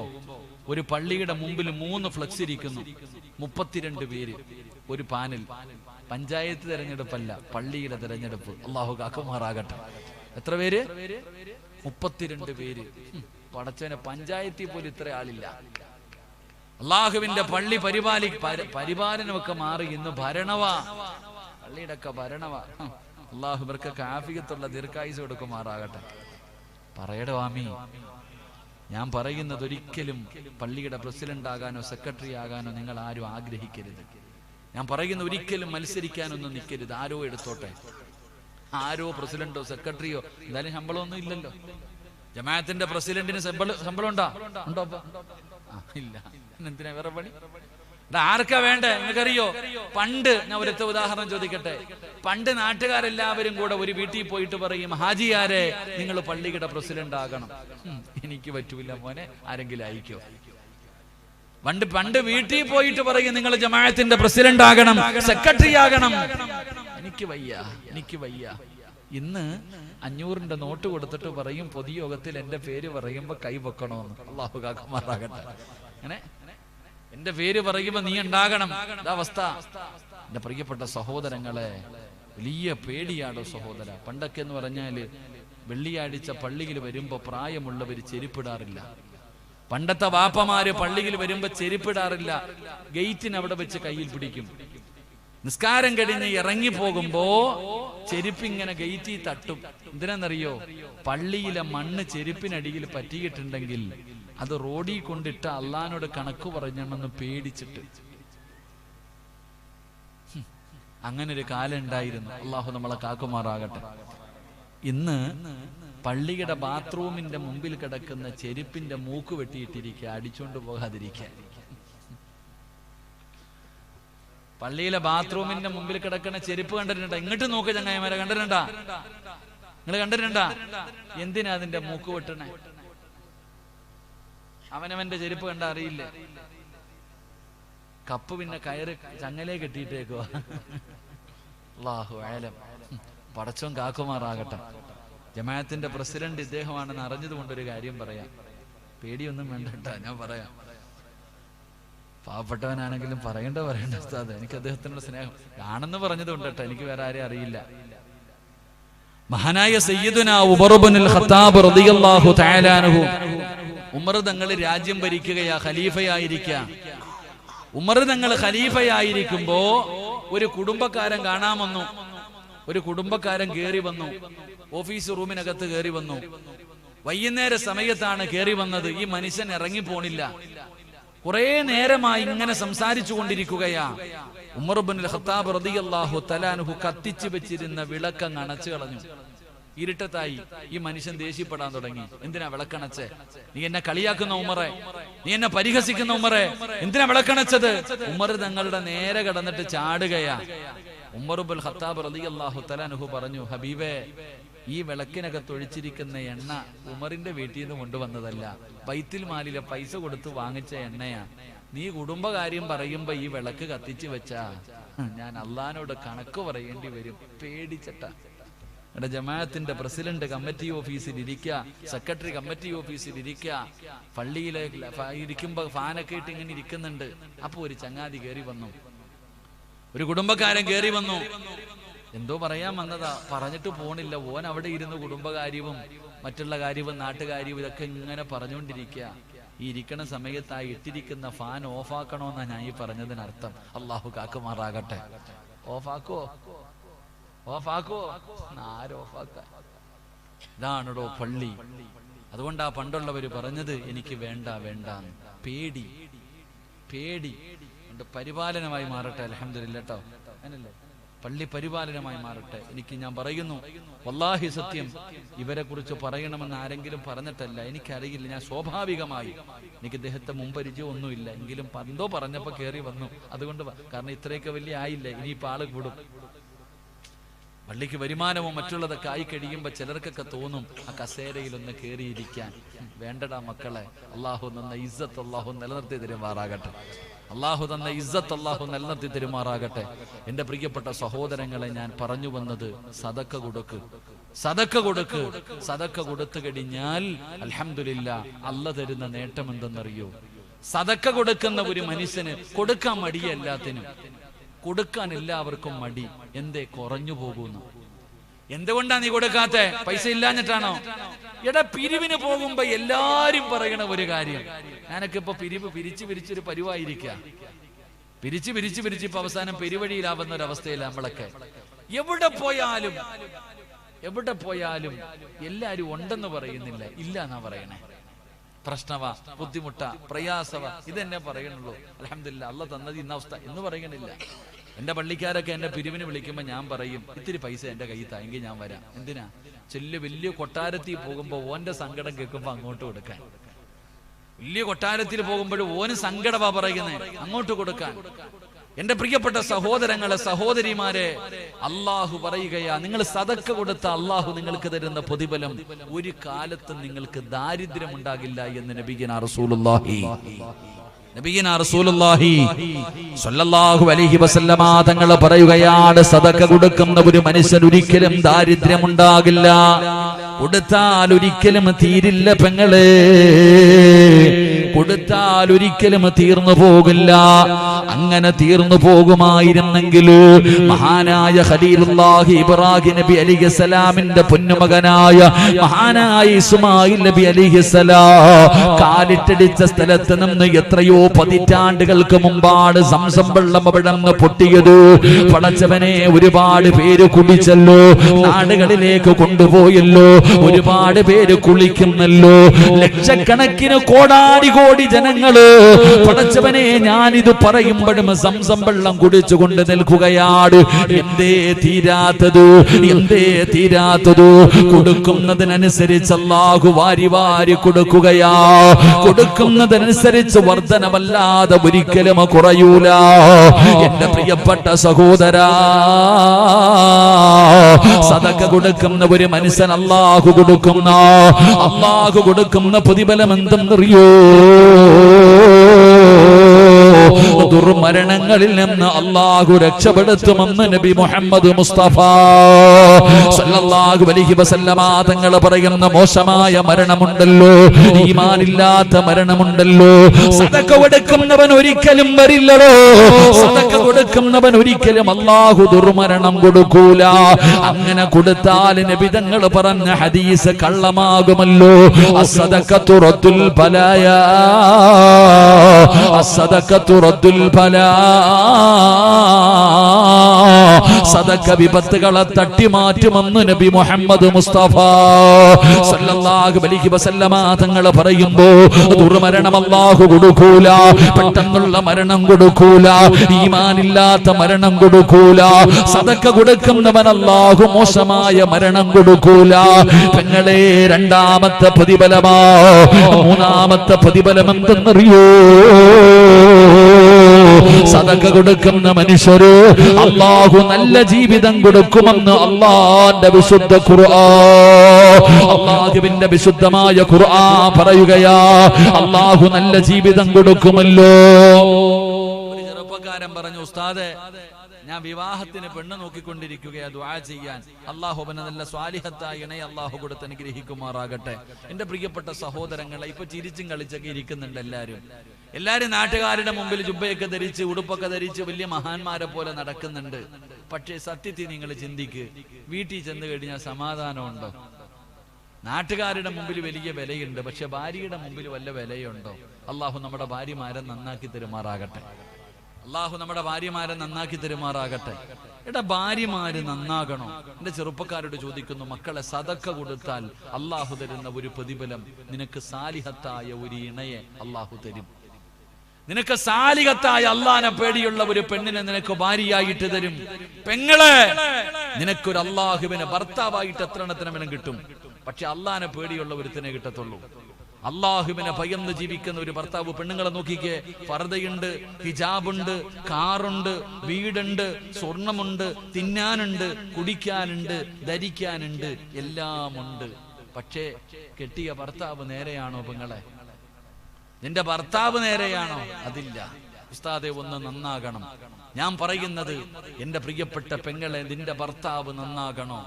ഒരു പള്ളിയുടെ മുമ്പിൽ 3 ഫ്ലക്സ് ഇരിക്കുന്നു. 32 പേര് ഒരു പാനൽ. പഞ്ചായത്ത് തെരഞ്ഞെടുപ്പല്ല, പള്ളിയുടെ തെരഞ്ഞെടുപ്പ്. അല്ലാഹു കാക്കുമാറാകട്ടെ. എത്ര പേര്? 32 പേര്. പടച്ചവനെ, പഞ്ചായത്തിൽ പോലും ഇത്ര ആളില്ല. അള്ളാഹുവിന്റെ പള്ളി പരിപാലനമൊക്കെ മാറി ഇന്ന് ഭരണവാ. പള്ളിയുടെ ഒക്കെ ഭരണവാ. അള്ളാഹു ഇവർക്കൊക്കെ ആഫിയത്തുള്ള ദീർഘായുസ് കൊടുക്കുമാറാകട്ടെ. പറയടോ ആമീൻ. ഞാൻ പറയുന്നത്, ഒരിക്കലും പള്ളിയുടെ പ്രസിഡന്റ് ആകാനോ സെക്രട്ടറി ആകാനോ നിങ്ങൾ ആരും ആഗ്രഹിക്കരുത്. ഞാൻ പറയുന്ന, ഒരിക്കലും മത്സരിക്കാനൊന്നും നിൽക്കരുത്. ആരോ എടുത്തോട്ടെ, ആരോ പ്രസിഡന്റോ സെക്രട്ടറിയോ. എന്തായാലും ശമ്പളമൊന്നും ഇല്ലല്ലോ. ജമാഅത്തിന്റെ പ്രസിഡന്റിന് ശമ്പളം ഉണ്ടോ? ഇല്ല. എന്തിനാ വേറെ പണി? ആർക്കാ വേണ്ടേ? നിങ്ങൾക്കറിയോ? പണ്ട് ഞാൻ ഒരൊറ്റ ഉദാഹരണം ചോദിക്കട്ടെ. പണ്ട് നാട്ടുകാരെല്ലാവരും കൂടെ ഒരു വീട്ടിൽ പോയിട്ട് പറയും, ഹാജിയാരെ, നിങ്ങൾ പള്ളിയുടെ പ്രസിഡന്റ് ആകണം. എനിക്ക് പറ്റൂല മോനെ, ആരെങ്കിലും അയക്കോ? പണ്ട് വീട്ടിൽ പോയിട്ട് പറയും, നിങ്ങൾ ജമാഅത്തിന്റെ പ്രസിഡന്റ് ആകണം, സെക്രട്ടറി ആകണം. എനിക്ക് വയ്യ. ഇന്ന് 500ന്റെ നോട്ട് കൊടുത്തിട്ട് പറയും, പൊതുയോഗത്തിൽ എന്റെ പേര് പറയുമ്പോ കൈ വെക്കണോന്ന്. അല്ലാഹു കാക്കുമാറാകട്ടെ. അങ്ങനെ എന്റെ പേര് പറയുമ്പോ നീ ഉണ്ടാകണം. അവസ്ഥ. എന്റെ പ്രിയപ്പെട്ട സഹോദരങ്ങളെ, വലിയ പേടിയാടോ സഹോദര. പണ്ടൊക്കെ എന്ന് പറഞ്ഞാല് വെള്ളിയാഴ്ച പള്ളിയിൽ വരുമ്പോ പ്രായമുള്ളവര് ചെരുപ്പിടാറില്ല. പണ്ടത്തെ വാപ്പമാര് പള്ളിയിൽ വരുമ്പോ ചെരുപ്പിടാറില്ല. ഗേറ്റിന് അവിടെ വെച്ച് കയ്യിൽ പിടിക്കും. നിസ്കാരം കഴിഞ്ഞ് ഇറങ്ങി പോകുമ്പോ ചെരുപ്പിങ്ങനെ ഗേറ്റിൽ തട്ടും. എന്തിനാന്നറിയോ? പള്ളിയിലെ മണ്ണ് ചെരുപ്പിനടിയിൽ പറ്റിയിട്ടുണ്ടെങ്കിൽ അത് റോഡിൽ കൊണ്ടിട്ട് അള്ളാനോട് കണക്ക് പറഞ്ഞെന്ന് പേടിച്ചിട്ട്. അങ്ങനെ ഒരു കാലം ഉണ്ടായിരുന്നു. അള്ളാഹു നമ്മളെ കാക്കുമാറാകട്ടെ. ഇന്ന് പള്ളിയുടെ ബാത്റൂമിന്റെ മുമ്പിൽ കിടക്കുന്ന ചെരുപ്പിന്റെ മൂക്ക് വെട്ടിയിട്ടിരിക്കുക, അടിച്ചുകൊണ്ട് പോകാതിരിക്കാൻ. പള്ളിയിലെ ബാത്റൂമിന്റെ മുമ്പിൽ കിടക്കുന്ന ചെരുപ്പ് കണ്ടിട്ടുണ്ടോ? ഇങ്ങോട്ട് നോക്ക് ചങ്ങായിമാരെ, കണ്ടിട്ടുണ്ടാ? നിങ്ങൾ കണ്ടിട്ടുണ്ടാ? എന്തിനാ അതിന്റെ മൂക്ക് വെട്ടണേ? അവനവന്റെ ചെരുപ്പ് കണ്ട അറിയില്ലേ? കപ്പ് പിന്നെ കയറ് ചങ്ങലേ കെട്ടിയിട്ടേക്കുവാ. അല്ലാഹു അഅലം. പടച്ചോൻ കാക്കുമാറാകട്ടെ. ജമാഅത്തിന്റെ പ്രസിഡന്റ് ഇദ്ദേഹമാണെന്ന് അറിഞ്ഞതുകൊണ്ടൊരു കാര്യം പറയാം. പേടിയൊന്നും വേണ്ടട്ട, ഞാൻ പറയാം. പാവപ്പെട്ടവനാണെങ്കിലും പറയണ്ട ഉസ്താദ്, എനിക്ക് അദ്ദേഹത്തിനുള്ള സ്നേഹം ആണെന്ന് പറഞ്ഞത് കൊണ്ടട്ടോ, എനിക്ക് വേറെ ആരെയും അറിയില്ല. മഹാനായ സയ്യിദുനാ ഉമർ ഇബ്നുൽ ഖത്താബ് റളിയല്ലാഹു തആല അൻഹു, ഉമർ തങ്ങൾ രാജ്യം ഭരിക്കുകയാ, ഖലീഫയായിരിക്കുക. ഉമർ തങ്ങൾ ഖലീഫയായിരിക്കുമ്പോ ഒരു കുടുംബക്കാരൻ കാണാൻ വന്നു. ഒരു കുടുംബക്കാരൻ കേറി വന്നു, ഓഫീസ് റൂമിനകത്ത് കേറി വന്നു. വൈകുന്നേര സമയത്താണ് കേറി വന്നത്. ഈ മനുഷ്യൻ ഇറങ്ങിപ്പോണില്ല. കുറെ നേരമായി ഇങ്ങനെ സംസാരിച്ചു കൊണ്ടിരിക്കുകയാ. ഉമർ ഇബ്നുൽ ഖത്താബ് റളിയല്ലാഹു തആല അൻഹു കത്തിച്ചു വെച്ചിരുന്ന വിളക്കങ്ങ് അണച്ചു കളഞ്ഞു. ഇരുട്ടത്തായി. ഈ മനുഷ്യൻ ദേഷ്യപ്പെടാൻ തുടങ്ങി. എന്തിനാ വിളക്കണച്ചേ? നീ എന്നെ കളിയാക്കുന്ന ഉമറെ, നീ എന്നെ പരിഹസിക്കുന്ന ഉമറെ, എന്തിനാ വിളക്കണച്ചത്? ഉമർ തങ്ങളുടെ നേരെ കടന്നിട്ട് ചാടുകയാ. ഉമർ ഇബ്നുൽ ഖത്താബ് റളിയല്ലാഹു തആല അൻഹു പറഞ്ഞു, ഹബീബേ, ഈ വിളക്കിനകത്ത് ഒഴിച്ചിരിക്കുന്ന എണ്ണ ഉമറിന്റെ വീട്ടിൽ നിന്ന് കൊണ്ടുവന്നതല്ല, ബൈത്തുൽ മാലിലെ പൈസ കൊടുത്ത് വാങ്ങിച്ച എണ്ണയാ. നീ കുടുംബകാര്യം പറയുമ്പോ ഈ വിളക്ക് കത്തിച്ചു വെച്ചാ ഞാൻ അള്ളാനോട് കണക്ക് പറയേണ്ടി വരും. പേടിച്ചട്ട. ഇവിടെ ജമാഅത്തിന്റെ പ്രസിഡന്റ് കമ്മിറ്റി ഓഫീസിൽ ഇരിക്കുക, സെക്രട്ടറി കമ്മിറ്റി ഓഫീസിൽ ഇരിക്കുക, പള്ളിയിലെ ഇരിക്കുമ്പോ ഫാനൊക്കെ ഇട്ട് ഇങ്ങനെ ഇരിക്കുന്നുണ്ട്. അപ്പൊ ഒരു ചങ്ങാതി കയറി വന്നു, ഒരു കുടുംബക്കാരൻ കയറി വന്നു. എന്തോ പറയാൻ വന്നതാ, പറഞ്ഞിട്ട് പോണില്ല. ഓൻ അവിടെ ഇരുന്ന് കുടുംബകാര്യവും മറ്റുള്ള കാര്യവും നാട്ടുകാര്യവും ഇതൊക്കെ ഇങ്ങനെ പറഞ്ഞുകൊണ്ടിരിക്കുക. ഈ ഇരിക്കണ സമയത്ത് ആ ഇട്ടിരിക്കുന്ന ഫാൻ ഓഫാക്കണോന്നാ ഞാൻ ഈ പറഞ്ഞതിനർത്ഥം. അള്ളാഹു കാക്കുമാറാകട്ടെ. ഓഫാക്കോ? ഓഫാക്കോ? ആരോഫാക്ക? ഇതാണോ പള്ളി? അതുകൊണ്ടാ പണ്ടുള്ളവര് പറഞ്ഞത് എനിക്ക് വേണ്ട വേണ്ടാന്ന്. പേടി പേടി പരിപാലനമായി മാറട്ടെ. അൽഹംദുലില്ലാ ട്ടോ. അങ്ങനല്ലേ? പള്ളി പരിപാലനമായി മാറട്ടെ. ഞാൻ പറയുന്നു, വല്ലാഹി സത്യം, ഇവരെ കുറിച്ച് പറയണമെന്ന് ആരെങ്കിലും പറഞ്ഞിട്ടല്ല, എനിക്കറിയില്ല. ഞാൻ സ്വാഭാവികമായി, എനിക്ക് ഇദ്ദേഹത്തെ മുമ്പരിചയം ഒന്നുമില്ല, എങ്കിലും എന്തോ പറഞ്ഞപ്പോ കയറി വന്നു. അതുകൊണ്ട്, കാരണം ഇത്രയൊക്കെ വലിയ ആയില്ലേ, ഇനിയിപ്പോ ആള് കൂടും. പള്ളിക്ക് വരുമാനമോ മറ്റുള്ളതൊക്കെ ആയി കഴിയുമ്പോ ചിലർക്കൊക്കെ തോന്നും ആ കസേരയിൽ ഒന്ന് കയറിയിരിക്കാൻ. വേണ്ടടാ മക്കളെ, അള്ളാഹു തന്ന ഇസ്സത്ത് അള്ളാഹു നിലനിർത്തി തരുമാറാകട്ടെ. അള്ളാഹു തന്ന ഇസ്സത്ത് അള്ളാഹു നിലനിർത്തി തരുമാറാകട്ടെ. എന്റെ പ്രിയപ്പെട്ട സഹോദരങ്ങളെ, ഞാൻ പറഞ്ഞു വന്നത്, സദക്ക കൊടുക്ക്, സദക്ക കൊടുക്ക്. സദക്ക കൊടുത്തു കഴിഞ്ഞാൽ അൽഹംദുലില്ലാ, അല്ലാഹ് തരുന്ന നേട്ടം എന്തെന്നറിയോ? സദക്ക കൊടുക്കുന്ന ഒരു മനുഷ്യന് കൊടുക്കാൻ മടിയ, എല്ലാത്തിനും കൊടുക്കാൻ എല്ലാവർക്കും മടി. എന്തേ? കുറഞ്ഞു പോകുന്നു. എന്തുകൊണ്ടാ നീ കൊടുക്കാത്തെ? പൈസ ഇല്ലാഞ്ഞിട്ടാണോ? എടാ, പിരിവിന് പോകുമ്പോ എല്ലാരും പറയണ ഒരു കാര്യം, ഞാനൊക്കെ ഇപ്പൊ പിരിച്ചൊരു പരുവായിരിക്കുക. പിരിച്ച് ഇപ്പൊ അവസാനം പെരുവഴിയിലാവുന്ന ഒരവസ്ഥയില്ല നമ്മളൊക്കെ. എവിടെ പോയാലും എല്ലാരും ഉണ്ടെന്ന് പറയുന്നില്ല, ഇല്ല എന്നാ പറയണേ. പ്രശ്നവാ, ബുദ്ധിമുട്ടാ, പ്രയാസവാ, ഇതെന്നെ പറയണുള്ളൂ. അൽഹംദുലില്ലാ, അല്ലാഹ് തന്നത് ഇന്ന അവസ്ഥ എന്ന് പറയണില്ല. എന്റെ പള്ളിക്കാരൊക്കെ എന്നെ പിരിവിന് വിളിക്കുമ്പോ ഞാൻ പറയും, ഇത്തിരി പൈസ എന്റെ കയ്യിൽ തായെങ്കിൽ ഞാൻ വരാം. എന്തിനാ? വലിയ കൊട്ടാരത്തിൽ പോകുമ്പോ ഓന്റെ സങ്കടം കേൾക്കുമ്പോ അങ്ങോട്ട് കൊടുക്കാൻ. വലിയ കൊട്ടാരത്തിൽ പോകുമ്പോഴും ഓന് സങ്കടമാ പറയുന്നത്, അങ്ങോട്ട് കൊടുക്കാൻ. എന്റെ പ്രിയപ്പെട്ട സഹോദരങ്ങളെ, സഹോദരിമാരെ, അള്ളാഹു പറയുകയാ, നിങ്ങൾ സദക്ക കൊടുത്ത അള്ളാഹു നിങ്ങൾക്ക് തരുന്ന പ്രതിഫലം ഒരു കാലത്തും നിങ്ങൾക്ക് ദാരിദ്ര്യം ഉണ്ടാകില്ല എന്ന് നബിയുനാ റസൂലുള്ളാഹി സ്വല്ലല്ലാഹു അലൈഹി വസല്ലമ തങ്ങൾ പറയുകയാണ്, സദക്ക കൊടുക്കുന്ന ഒരു മനുഷ്യൻ ഒരിക്കലും ദാരിദ്ര്യം ഉണ്ടാകില്ല. കൊടുത്താൽ ഒരിക്കലും തീരില്ല പെങ്ങളെ, കൊടുത്താൽ ഒരിക്കലും തീർന്നു പോകില്ല. അങ്ങനെ തീർന്നു പോകുമായിരുന്നെങ്കിൽ മഹാനായ ഖലീലുല്ലാഹി ഇബ്രാഹിം നബി അലൈഹിസ്സലാമിന്റെ പൊന്നുമകനായ മഹാനായ ഇസ്മായിൽ നബി അലൈഹിസ്സലാം കാലിട്ടടിച്ച സ്ഥലത്ത് നിന്ന് എത്രയോ പതിറ്റാണ്ടുകൾക്ക് മുമ്പാണ് സംസം വെള്ളം അവിടെ നിന്ന് പൊട്ടിയത്. പടച്ചവനെ, ഒരുപാട് പേര് കുടിച്ചല്ലോ, നാടുകളിലേക്ക് കൊണ്ടുപോയല്ലോ, ഒരുപാട് പേര് കുളിക്കുന്നല്ലോ, ലക്ഷക്കണക്കിന് കോടാടി കോടി ജനങ്ങള് പടച്ചവനെ ഞാനിത് പറയുമ്പോഴും സംസം വെള്ളം കുടിച്ചുകൊണ്ട് നിൽക്കുകയാണ്. എന്തേ തീരാത്തത്, എന്തേ തീരാത്തത്? കൊടുക്കുന്നതിനനുസരിച്ച് അല്ലാഹു വാരി വാരി കൊടുക്കുകയാ. കൊടുക്കുന്നതിനനുസരിച്ച് വർധനമല്ലാതെ ഒരിക്കലും കുറയൂല. എന്റെ പ്രിയപ്പെട്ട സഹോദരാ, സദഖ കൊടുക്കുന്ന ഒരു മനുഷ്യൻ അല്ലാഹു കൊടുക്കുന്ന പ്രതിഫലം എന്തെന്നറിയോ? ദുർമരണങ്ങളിൽ നിന്ന് അല്ലാഹു രക്ഷപ്പെടുത്തുമെന്ന് നബി മുഹമ്മദ് മുസ്തഫ സല്ലല്ലാഹു അലൈഹി വസല്ലമ തങ്ങൾ പറയുന്ന മോശമായ മരണമുണ്ടല്ലോ, ഈമാനില്ലാത്ത മരണമുണ്ടല്ലോ, സദഖ കൊടുക്കുന്നവൻ ഒരിക്കലും വരില്ലടോ. സദഖ കൊടുക്കുന്നവൻ ഒരിക്കലും അല്ലാഹു ദുർമരണം കൊടുക്കൂല. അങ്ങനെ കൊടുത്താൽ നബി തങ്ങൾ പറഞ്ഞ ഹദീസ് കള്ളമാകുമല്ലോ. അസ്സദഖത്തു റദ്ദുൽ ബലായാ, അസ്സദഖത്തു റദ്ദുൽ ബലാ. സദഖ വിപത്തുകളെ തട്ടിമാറ്റുമെന്ന് നബി മുഹമ്മദ് മുസ്തഫ സല്ലല്ലാഹു അലൈഹി വസല്ലമ തങ്ങൾ പറയുമ്പോ ദുർമരണം അല്ലാഹു കൊടുക്കൂല, പെട്ടെന്നുള്ള മരണം കൊടുക്കൂല, ഈമാനില്ലാത്ത മരണം കൊടുക്കൂല. സദഖ കൊടുക്കുന്നവൻ അല്ലാഹു മോശമായ മരണം കൊടുക്കൂല. പെങ്ങളെ, രണ്ടാമത്തെ പ്രതിഫലമാ. മൂന്നാമത്തെ പ്രതിഫലം എന്തെന്നറിയോ? സദഖ കൊടുക്കുന്ന മനുഷ്യര് അല്ലാഹു നല്ല ജീവിതം കൊടുക്കുമെന്ന് അല്ലാഹുവിന്റെ വിശുദ്ധ ഖുർആൻ, അല്ലാഹുവിന്റെ വിശുദ്ധമായ ഖുർആൻ പറയുകയാ. അല്ലാഹു നല്ല ജീവിതം കൊടുക്കുമല്ലോ. ഒരു ചെറുപ്പക്കാരൻ പറഞ്ഞു, ഉസ്താദേ, ഞാൻ വിവാഹത്തിന് പെണ്ണ് നോക്കിക്കൊണ്ടിരിക്കുകയാ, ദുആ ചെയ്യാൻ. അല്ലാഹു അവനെ നല്ല സ്വാലിഹത്തായ ഇണയെ അല്ലാഹു കൊടുത്ത് അനുഗ്രഹിക്കുമാറാകട്ടെ. എന്റെ പ്രിയപ്പെട്ട സഹോദരങ്ങളെ, ഇപ്പൊ ചിരിച്ചും കളിച്ചൊക്കെ ഇരിക്കുന്നുണ്ട് എല്ലാരും നാട്ടുകാരുടെ മുമ്പിൽ ജുബ്ബയൊക്കെ ധരിച്ച് ഉടുപ്പൊക്കെ ധരിച്ച് വലിയ മഹാന്മാരെ പോലെ നടക്കുന്നുണ്ട്. പക്ഷേ സത്യത്തിൽ നിങ്ങൾ ചിന്തിക്ക്, വീട്ടിൽ ചെന്ന് കഴിഞ്ഞാൽ സമാധാനമുണ്ടോ? നാട്ടുകാരുടെ മുമ്പിൽ വലിയ വിലയുണ്ട്, പക്ഷെ ഭാര്യയുടെ മുമ്പിൽ വല്ല വിലയുണ്ടോ? അല്ലാഹു നമ്മുടെ ഭാര്യമാരെ നന്നാക്കി തരുമാറാകട്ടെ. അല്ലാഹു നമ്മുടെ ഭാര്യമാരെ നന്നാക്കി തരുമാറാകട്ടെ. എടാ, ഭാര്യമാര് നന്നാകണോ? എന്റെ ചെറുപ്പക്കാരോട് ചോദിക്കുന്നു, മക്കളെ, സദഖ കൊടുത്താൽ അല്ലാഹു തരുന്ന ഒരു പ്രതിഫലം, നിനക്ക് സാലിഹത്തായ ഒരു ഇണയെ അല്ലാഹു തരും. നിനക്ക് സാലിഹത്തായ അല്ലാഹനെ പേടിയുള്ള ഒരു പെണ്ണിനെ നിനക്ക് ഭാര്യയായിട്ട് തരും. പെങ്ങളെ, നിനക്കൊരു അല്ലാഹുവിനെ ഭർത്താവായിട്ട് എത്ര എണ്ണത്തിനും കിട്ടും. പക്ഷെ അല്ലാഹനെ പേടിയുള്ള ഒരുത്തിനെ കിട്ടത്തുള്ളൂ. അല്ലാഹുവിനെ ഭയന്ന് ജീവിക്കുന്ന ഒരു ഭർത്താവ്. പെണ്ണുങ്ങളെ നോക്കിക്കേ, ഫർദയുണ്ട്, ഹിജാബുണ്ട്, കാറുണ്ട്, വീടുണ്ട്, സ്വർണമുണ്ട്, തിന്നാനുണ്ട്, കുടിക്കാനുണ്ട്, ധരിക്കാനുണ്ട്, എല്ലാം ഉണ്ട്. പക്ഷേ കെട്ടിയ ഭർത്താവ് നേരെയാണോ പെങ്ങളെ? നിന്റെ ഭർത്താവ് നേരെയാണോ? അതില്ല. ഉസ്താദെ, ഒന്ന് നന്നാകണം. ഞാൻ പറയുന്നത്, എന്റെ പ്രിയപ്പെട്ട പെങ്ങളെ, നിന്റെ ഭർത്താവ് നന്നാകണോ?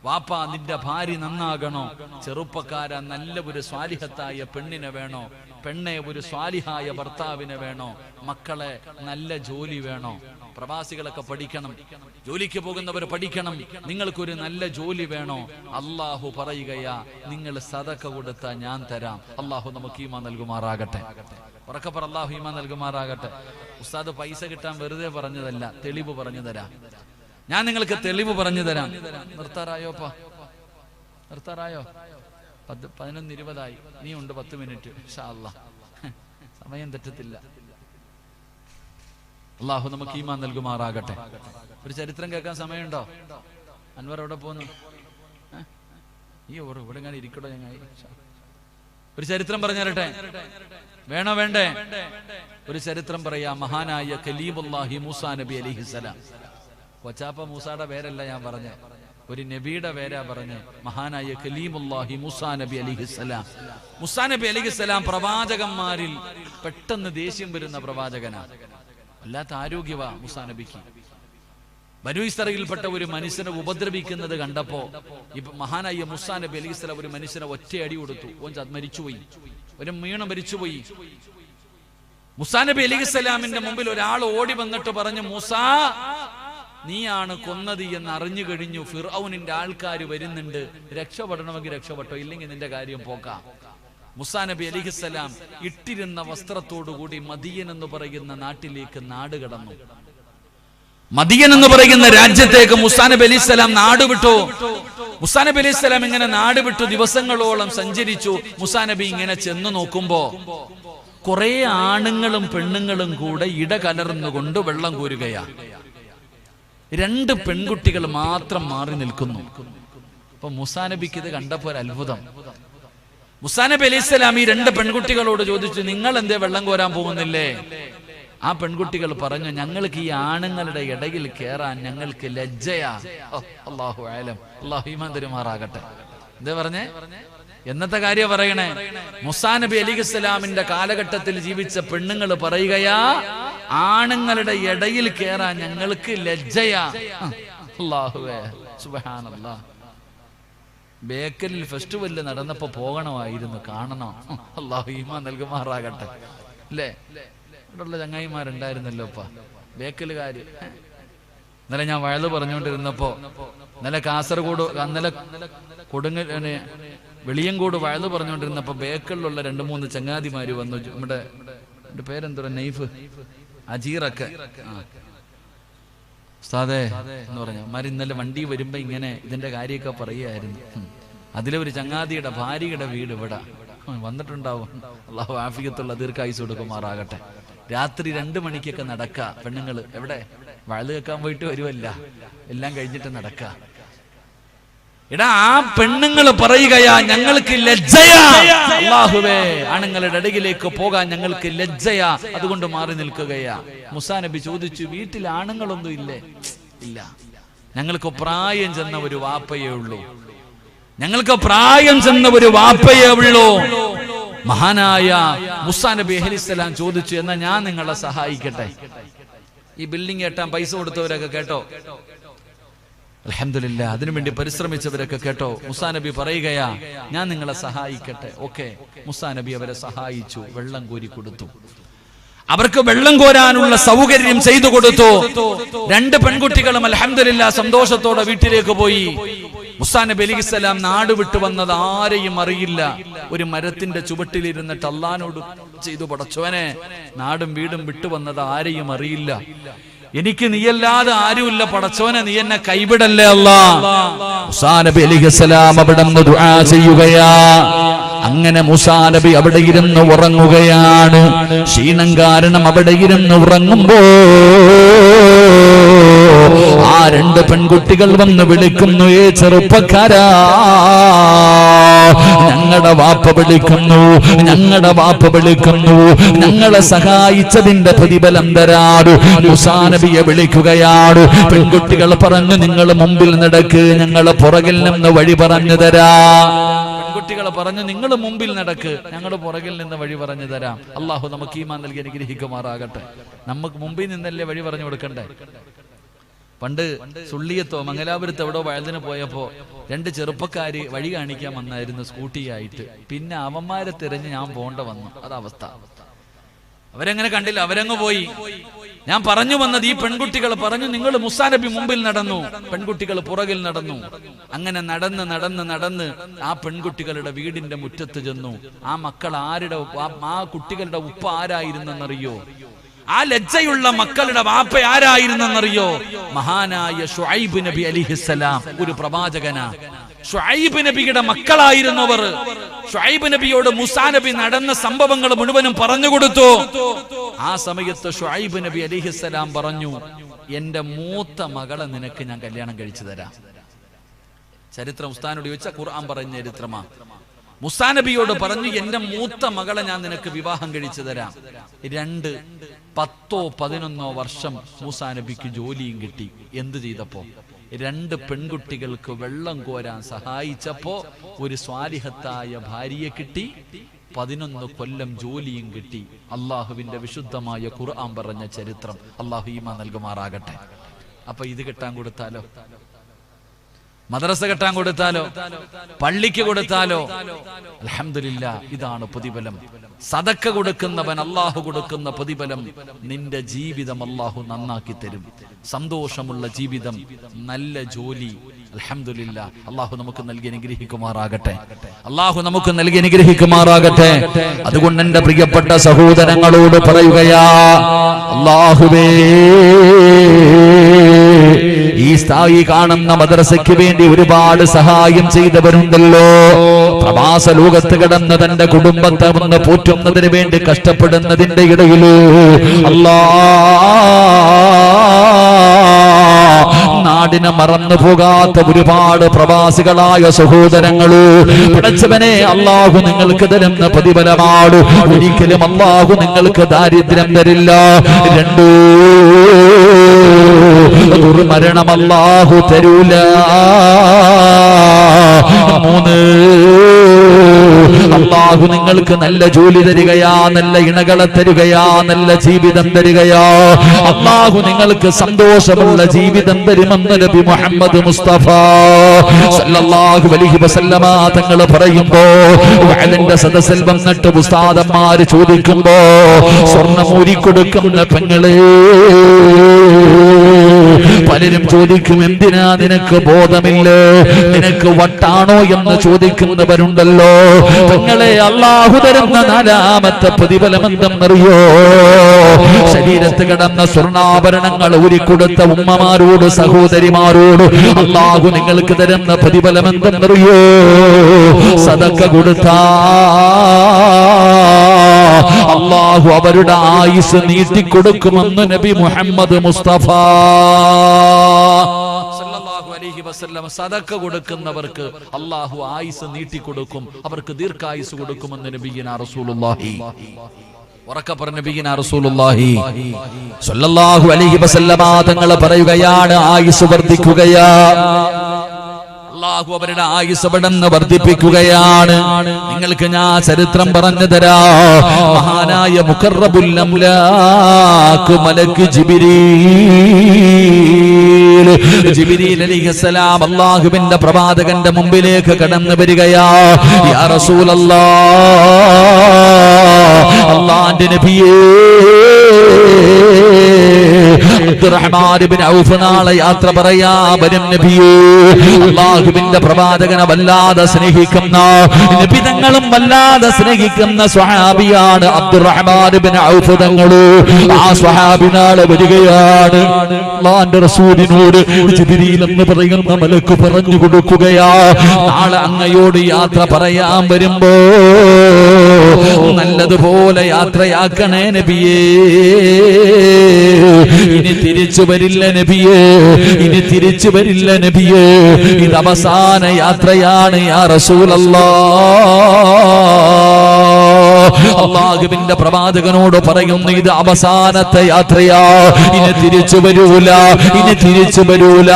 വാപ്പ, നിന്റെ ഭാര്യ നന്നാകണോ? ചെറുപ്പക്കാര, നല്ല ഒരു സ്വാലിഹത്തായ പെണ്ണിനെ വേണോ? പെണ്ണെ, ഒരു സ്വാലിഹായ ഭർത്താവിനെ വേണോ? മക്കളെ, നല്ല ജോലി വേണോ? പ്രവാസികളൊക്കെ പഠിക്കണം, ജോലിക്ക് പോകുന്നവർ പഠിക്കണം. നിങ്ങൾക്കൊരു നല്ല ജോലി വേണോ? അല്ലാഹു പറയുകയാ, നിങ്ങൾ സദഖ കൊടുത്താൽ ഞാൻ തരാം. അല്ലാഹു നമുക്ക് ഈമാൻ നൽകുമാറാകട്ടെ. ഉറക്കപ്പറ, അല്ലാഹു ഈമാൻ നൽകുമാറാകട്ടെ. ഉസ്താദ് പൈസ കിട്ടാൻ വെറുതെ പറഞ്ഞതല്ല, തെളിവ് പറഞ്ഞു തരാം. ഞാൻ നിങ്ങൾക്ക് തെളിവ് പറഞ്ഞു തരാം. നിർത്താറായോപ്പാ? നിർത്താറായോ? 11:20 നീ ഉണ്ട് 10 മിനിറ്റ്. ഇൻഷാ അല്ലാഹ് സമയം തെറ്റത്തില്ല. അല്ലാഹു നമുക്ക് ഈമാൻ നൽകുമാറാകട്ടെ. ഒരു ചരിത്രം കേൾക്കാൻ സമയമുണ്ടോ? അൻവർ എവിടെ പോന്നു? ഈ ഇവിടെ ഞാൻ ഇരിക്കടോ. ഞങ്ങൾ ഒരു ചരിത്രം പറഞ്ഞു തരട്ടെ? വേണോ വേണ്ടേ? ഒരു ചരിത്രം പറയാ. മഹാനായ കലീമുല്ലാഹി മൂസാ നബി അലൈഹിസ്സലാം. കൊച്ചാപ്പ മൂസായുടെ പേരല്ല ഞാൻ പറഞ്ഞ, ഒരു നബിയുടെ പേരാ പറഞ്ഞ്. മഹാനായ കലീമുല്ലാഹി മൂസാ നബി അലൈഹിസ്സലാം. മൂസാ നബി അലൈഹിസ്സലാം പ്രവാചകന്മാരിൽ പെട്ടെന്ന് ദേഷ്യം വരുന്ന പ്രവാചകനാണ്. വല്ലാത്ത ആരോഗ്യവാ മൂസാ നബിക്ക്. ബനൂ ഇസ്രായേലിൽപ്പെട്ട ഒരു മനുഷ്യനെ ഉപദ്രവിക്കുന്നത് കണ്ടപ്പോ ഇപ്പൊ മഹാനായ മൂസാ നബി അലൈഹിസ്സലാം ഒരു മനുഷ്യനെ ഒറ്റയടി കൊടുത്തു. ഓൻ മരിച്ചുപോയി, ഒരു മീണം മരിച്ചുപോയി. മൂസാ നബി അലൈഹിസ്സലാമിന്റെ മുമ്പിൽ ഒരാൾ ഓടി വന്നിട്ട് പറഞ്ഞു, മൂസാ, നീയാണ് കൊന്നത് എന്ന് അറിഞ്ഞു കഴിഞ്ഞു. ഫിർഔനിന്റെ ആൾക്കാർ വരുന്നുണ്ട്, രക്ഷപ്പെടണമെങ്കിൽ രക്ഷപ്പെട്ടോ, ഇല്ലെങ്കിൽ നിന്റെ കാര്യം പോക്കാം. മൂസാ നബി അലൈഹിസ്സലാം ഇട്ടിരുന്ന വസ്ത്രത്തോടുകൂടി മദിയൻ എന്ന് പറയുന്ന നാട്ടിലേക്ക് നാട് കടന്നു. മദിയൻ എന്ന് പറയുന്ന രാജ്യത്തേക്ക് മൂസാ നബി അലൈഹിസ്സലാം നാട് വിട്ടു. മൂസാ നബി അലൈഹിസ്സലാം ഇങ്ങനെ നാട് വിട്ടു ദിവസങ്ങളോളം സഞ്ചരിച്ചു. മൂസാ നബി ഇങ്ങനെ ചെന്ന് നോക്കുമ്പോ കുറെ ആണുങ്ങളും പെണ്ണുങ്ങളും കൂടെ ഇടകലർന്നുകൊണ്ട് വെള്ളം കോരുകയാ. 2 പെൺകുട്ടികൾ മാത്രം മാറി നിൽക്കുന്നു. അപ്പൊ മൂസാ നബിക്ക് ഇത് കണ്ടപ്പോ ഒരു അത്ഭുതം. മൂസാ നബി അലൈഹി സ്വലാം ഈ 2 പെൺകുട്ടികളോട് ചോദിച്ചു, നിങ്ങൾ എന്തേ വെള്ളം കോരാൻ പോകുന്നില്ലേ? ആ പെൺകുട്ടികൾ പറഞ്ഞു, ഞങ്ങൾക്ക് ഈ ആണുങ്ങളുടെ ഇടയിൽ കയറാൻ ഞങ്ങൾക്ക് ലജ്ജയാ. അല്ലാഹു അലം, അല്ലാഹു ഈമാൻ തരുമാറാകട്ടെ. എന്താ പറഞ്ഞേ? എന്നത്തെ കാര്യം പറയണേ? മൂസാ നബി അലൈഹിസ്സലാമിന്റെ കാലഘട്ടത്തിൽ ജീവിച്ച പെണ്ണുങ്ങൾ പറയുകയാ, ആണുങ്ങളുടെ ഇടയിൽ കയറാൻ ഞങ്ങൾക്ക് ലജ്ജയാ. അല്ലാഹുവേ, സുബ്ഹാനല്ലാഹ്. ബേക്കലിൽ ഫെസ്റ്റിവല് നടന്നപ്പോ പോകണമായിരുന്നു, കാണണം. അല്ലാഹു ഈമാൻ നൽകുമാറാകട്ടെ. അല്ലേ? ഇവിടെയുള്ള ചങ്ങായിമാരുണ്ടായിരുന്നല്ലോ ഇപ്പ ബേക്കലുകാര്. ഇന്നലെ ഞാൻ വയല് പറഞ്ഞുകൊണ്ടിരുന്നപ്പോ, ഇന്നലെ കാസർഗോഡ്, ഇന്നലെ വെളിയങ്കോട് വയല് പറഞ്ഞുകൊണ്ടിരുന്നപ്പോ ബേക്കലിലുള്ള 2-3 ചങ്ങാതിമാര് വന്നു. നമ്മുടെ പേരെന്തോ, നൈഫ്, അജീറൊക്കെ. ഉസ്താദേ എന്ന് പറഞ്ഞു മാര് ഇന്നലെ വണ്ടി വരുമ്പോ ഇങ്ങനെ ഇതിന്റെ കാര്യമൊക്കെ പറയുമായിരുന്നു. അതിലെ ഒരു ചങ്ങാതിയുടെ ഭാര്യയുടെ വീട് ഇവിടെ വന്നിട്ടുണ്ടാവും. അല്ലാഹു ആഫിയത്തുള്ള ദീർഘായുസ് കൊടുക്കുമാറാകട്ടെ. രാത്രി 2 മണിക്കൊക്കെ നടക്ക പെണ്ണുങ്ങള്. എവിടെ? വയല് കേൾക്കാൻ പോയിട്ട് വരുമല്ല, എല്ലാം കഴിഞ്ഞിട്ട് നടക്ക. എടാ, ആ പെണ്ണുങ്ങള് പറയുകയാ, ഞങ്ങൾക്ക് ലജ്ജയാ. അല്ലാഹുവേ, ആണുങ്ങളുടെ ഇടയിലേക്ക് പോകാൻ ഞങ്ങൾക്ക് ലജ്ജയാ, അതുകൊണ്ട് മാറി നിൽക്കുകയാ. മൂസാ നബി ചോദിച്ചു, വീട്ടിൽ ആണുങ്ങളൊന്നും ഇല്ലേ? ഇല്ല, ഞങ്ങൾക്ക് പ്രായം ചെന്ന ഒരു വാപ്പയേ ഉള്ളൂ. ഞങ്ങൾക്ക് പ്രായം ചെന്ന ഒരു വാപ്പയേ ഉള്ളൂ. മഹാനായ മൂസാ നബി അലൈഹിസ്സലാം ചോദിച്ചു, എന്നാ ഞാൻ നിങ്ങളെ സഹായിക്കട്ടെ. ഈ ബിൽഡിംഗ് കെട്ടാൻ പൈസ കൊടുത്തവരൊക്കെ കേട്ടോ, അൽഹംദുലില്ലാഹ്, അതിനുവേണ്ടി പരിശ്രമിച്ചവരൊക്കെ കേട്ടോ. മൂസാ നബി പറയുകയാ, ഞാൻ നിങ്ങളെ സഹായിക്കട്ടെ. ഓക്കെ, മൂസാ നബി അവരെ സഹായിച്ചു, വെള്ളം കോരി കൊടുത്തു. അവർക്ക് വെള്ളം കോരാനുള്ള സൗകര്യം ചെയ്തു കൊടുത്തു. 2 പെൺകുട്ടികളും അൽഹംദുലില്ലാഹ് സന്തോഷത്തോടെ വീട്ടിലേക്ക് പോയി. മൂസാ നബി അലൈഹിസ്സലാം നാട് വിട്ടു വന്നത് ആരെയും അറിയില്ല. ഒരു മരത്തിന്റെ ചുവട്ടിലിരുന്നിട്ട് അല്ലാഹുവോട് ചെയ്തു, പടച്ചോനെ, നാടും വീടും വിട്ടുവന്നത് ആരെയും അറിയില്ല. എനിക്ക് നീയല്ലാതെ ആരുമില്ല പടച്ചോനെ, നീ എന്നെ കൈവിടല്ലേ അല്ലാഹ്. മൂസാ നബി അലൈഹിസ്സലാം അവിടെ നിന്ന് ദുആ ചെയ്യുകയാ. അങ്ങനെ മൂസാ നബി അവിടെ ഇരുന്ന് ഉറങ്ങുകയാണ്. ക്ഷീണം കാരണം അവിടെ ഇരുന്ന് ഉറങ്ങുമ്പോ ആ 2 പെൺകുട്ടികൾ വന്ന് വിളിക്കുന്നു, ഏ ചെറുപ്പക്കാരാ, ഞങ്ങളുടെ വാപ്പ വിളിക്കുന്നു, ഞങ്ങളുടെ വാപ്പ വിളിക്കുന്നു, ഞങ്ങളെ സഹായിച്ചതിന്റെ പ്രതിഫലം തരാറ്. മൂസാ നബിയെ വിളിക്കുകയാണ്. പെൺകുട്ടികൾ പറഞ്ഞു, നിങ്ങൾ മുമ്പിൽ നടക്ക്, ഞങ്ങൾ പുറകിൽ നിന്ന് വഴി പറഞ്ഞു തരാ. പെൺകുട്ടികൾ പറഞ്ഞു, നിങ്ങൾ മുമ്പിൽ നടക്ക്, ഞങ്ങൾ പുറകിൽ നിന്ന് വഴി പറഞ്ഞു തരാം. അല്ലാഹു നമുക്ക് ഈമാൻ നൽകി അനുഗ്രഹിക്കുമാറാകട്ടെ. നമുക്ക് മുമ്പിൽ നിന്നല്ലേ വഴി പറഞ്ഞു കൊടുക്കണ്ടേ? പണ്ട് സുള്ളിയത്തോ മംഗലാപുരത്തോ എവിടോ വയലിന് പോയപ്പോ 2 ചെറുപ്പക്കാര് വഴി കാണിക്കാൻ വന്നായിരുന്നു സ്കൂട്ടിയായിട്ട്. പിന്നെ അവന്മാരെ തിരഞ്ഞ് ഞാൻ പോണ്ട വന്നു. അതവസ്ഥ. അവരെങ്ങനെ കണ്ടില്ല, അവരങ്ങ് പോയി. ഞാൻ പറഞ്ഞു വന്നത്, ഈ പെൺകുട്ടികൾ പറഞ്ഞു, നിങ്ങൾ മൂസാ നബി മുമ്പിൽ നടന്നു, പെൺകുട്ടികൾ പുറകിൽ നടന്നു. അങ്ങനെ നടന്ന് നടന്ന് നടന്ന് ആ പെൺകുട്ടികളുടെ വീടിന്റെ മുറ്റത്ത് ചെന്നു. ആ മക്കൾ ആ കുട്ടികളുടെ ഉപ്പ ആരായിരുന്നെന്നറിയോ? ആ ലജ്ജയുള്ള മക്കളുടെ വാപ്പ ആരായിരുന്നെന്നറിയോ? മഹാനായ ശുഐബ് നബി അലൈഹിസ്സലാം, ഒരു പ്രവാചകനാ. ശുഐബ് നബിയുടെ മക്കളായിരുന്നവർ. ശുഐബ് നബിയോട് മൂസാ നബി നടന്ന സംഭവങ്ങൾ മുഴുവനും പറഞ്ഞു കൊടുത്തു. ആ സമയത്ത് ശുഐബ് നബി അലൈഹിസ്സലാം പറഞ്ഞു, എന്റെ മൂത്ത മകളെ നിനക്ക് ഞാൻ കല്യാണം കഴിച്ചു തരാം. ചരിത്രം ഉസ്താദിനോട് ചോദിച്ചാൽ ഖുർആൻ പറഞ്ഞ ചരിത്രമാ. മൂസാ നബിയോട് പറഞ്ഞു, എന്റെ മൂത്ത മകളെ ഞാൻ നിനക്ക് വിവാഹം കഴിച്ചു തരാം. 2, 10, 11 വർഷം മൂസാ നബിക്ക് ജോലിയും കിട്ടി. എന്ത് ചെയ്തപ്പോ? 2 പെൺകുട്ടികൾക്ക് വെള്ളം കോരാൻ സഹായിച്ചപ്പോ ഒരു സ്വാലിഹത്തായ ഭാര്യയെ കിട്ടി. 11 കൊല്ലം ജോലിയും കിട്ടി. അള്ളാഹുവിന്റെ വിശുദ്ധമായ ഖുർആൻ പറഞ്ഞ ചരിത്രം. അള്ളാഹു ഈമാൻ നൽകുമാറാകട്ടെ. അപ്പൊ ഇത് കിട്ടാൻ കൊടുത്താലോ? മദ്രസ കെട്ടാൻ കൊടുത്താലോ? പള്ളിക്ക് കൊടുത്താലോ? അൽഹംദുലില്ലാഹ്, ഇതാണ് പ്രതിഫലം. സദക്ക കൊടുക്കുന്നവൻ അല്ലാഹു കൊടുക്കുന്ന പ്രതിഫലം. നിന്റെ ജീവിതം അല്ലാഹു നന്നാക്കി തരും. സന്തോഷമുള്ള ജീവിതം, നല്ല ജോലി, അൽഹംദുലില്ലാ. അല്ലാഹു നമുക്ക് നൽകി അനുഗ്രഹിക്കുമാറാകട്ടെ. അല്ലാഹു നമുക്ക് നൽകി അനുഗ്രഹിക്കുമാറാകട്ടെ. അതുകൊണ്ട് എൻ്റെ പ്രിയപ്പെട്ട സഹോദരങ്ങളോട് പറയുകയാ, അല്ലാഹുവേ, ഈ സ്ഥായി കാണുന്ന മദ്രസയ്ക്ക് വേണ്ടി ഒരുപാട് സഹായം ചെയ്തവരുണ്ടല്ലോ. പ്രവാസ ലോകത്ത് കിടന്ന് തന്റെ കുടുംബത്തെ ഒന്ന് പോറ്റുന്നതിന് വേണ്ടി കഷ്ടപ്പെടുന്നതിന്റെ ഇടയില് നാടിനെ മറന്നു പോകാത്ത ഒരുപാട് പ്രവാസികളായ സഹോദരങ്ങള് പഠിച്ചവനെ, അല്ലാഹു നിങ്ങൾക്ക് തരുന്ന പ്രതിഫലമാണ്. ഒരിക്കലും അല്ലാഹു നിങ്ങൾക്ക് ദാരിദ്ര്യം തരില്ല. രണ്ടു ദുർമരണം അല്ലാഹു തരൂല. മൂന്ന്, അല്ലാഹു നിങ്ങൾക്ക് നല്ല ജോലി തരികയാ, നല്ല ഇണകളെ തരികയാ, നല്ല ജീവിതം തരികയാ. അല്ലാഹു നിങ്ങൾക്ക് സന്തോഷമുള്ള ജീവിതം തരുമെന്ന് നബി മുഹമ്മദ് മുസ്തഫ സല്ലല്ലാഹു അലൈഹി വസല്ലമ തങ്ങൾ പറയുമ്പോ, വഅലിന്റെ സദസ്സിൽ വന്നിട്ട് ഉസ്താദന്മാര് ചോദിക്കുമ്പോ, സ്വർണ്ണമൂരി കൊടുക്കുന്ന പെങ്ങളെ, പലരും ചോദിക്കും, എന്തിനാ നിനക്ക് ബോധമില്ല, നിനക്ക് വട്ടാണോ എന്ന് ചോദിക്കുന്നവരുണ്ടല്ലോ. പെങ്ങളെ, അല്ലാഹു തരുന്ന നാലാമത്തെ പ്രതിഫലം എന്തെന്നറിയോ? ശരീരത്ത് കിടന്ന സ്വർണ്ണാഭരണങ്ങൾ ഊരിക്കൊടുത്ത ഉമ്മമാരോട്, സഹോദരിമാരോട് അല്ലാഹു നിങ്ങൾക്ക് തരുന്ന പ്രതിഫലം എന്തെന്നറിയോ? സദക്ക കൊടുത്താ അല്ലാഹു അവരുടെ ആയുസ് നീട്ടിക്കൊടുക്കുമെന്ന് നബി മുഹമ്മദ് മുസ്തഫ സല്ലല്ലാഹു അലൈഹി വസല്ലം. സദക്ക കൊടുക്കുന്നവർക്ക് അല്ലാഹു ആയുസ് നീട്ടിക്കൊടുക്കും, അവർക്ക് ദീർഘായുസ് കൊടുക്കുമെന്ന് നബിയിനാ റസൂലുള്ളാഹി ഉറക്കെ പറഞ്ഞ നബിയിനാ റസൂലുള്ളാഹി സല്ലല്ലാഹു അലൈഹി വസല്ലം തങ്ങൾ പറയുകയാണ്, ആയുസ് വർദ്ധിക്കുകയാ, അല്ലാഹു അവരുടെ ആയുസ് പെട്ടെന്ന് വർദ്ധിപ്പിക്കുകയാണ്. നിങ്ങൾക്ക് ഞാൻ ചരിത്രം പറഞ്ഞു തരാം. മഹാനായ മുഖറബുൽ അംലാക്ക് മലക്ക് ജിബ്രീൽ അലൈഹിസ്സലാം അല്ലാഹുവിന്റെ പ്രവാചകന്റെ മുമ്പിലേക്ക് കടന്നു വരികയാ. യാ റസൂലല്ലാഹ്, അല്ലാഹുവിന്റെ നബിയേ, അബ്ദുറഹ്മാൻ ഇബ്നു ഔഫ് നാളെ യാത്ര പറയാ വരും നബിയേ. അല്ലാഹുവിന്റെ പ്രവാചകനെ വല്ലാതെ സ്നേഹിക്കുന്ന, നബി തങ്ങളും വല്ലാതെ സ്നേഹിക്കുന്ന സ്വഹാബിയാണ് അബ്ദുറഹ്മാൻ ഇബ്നു ഔഫ് തങ്ങൾ. ആ സ്വഹാബി നാളെ വരികയാണ്. അല്ലാഹുവിന്റെ റസൂലിനോട് ജിബ്രീൽ എന്ന് പറയുന്ന മലക്ക് പറഞ്ഞു കൊടുക്കുകയാ, നാളെ അങ്ങയോട് യാത്ര പറയാൻ വരുമ്പോ നല്ലതുപോലെ യാത്രയാക്കണേ നബിയേ. ഇനി തിരിച്ചു വരില്ല നബിയേ, ഇനി തിരിച്ചു വരില്ല നബിയേ, ഇത് അവസാന യാത്രയാണ് യാ റസൂലല്ലാഹ്. അല്ലാഹുവിന്റെ പ്രവാചകനോട് പറയുന്നു, ഇത് അവസാനത്തെ യാത്രയാ, ഇനി തിരിച്ചു വരൂല, ഇനി തിരിച്ചു വരൂല.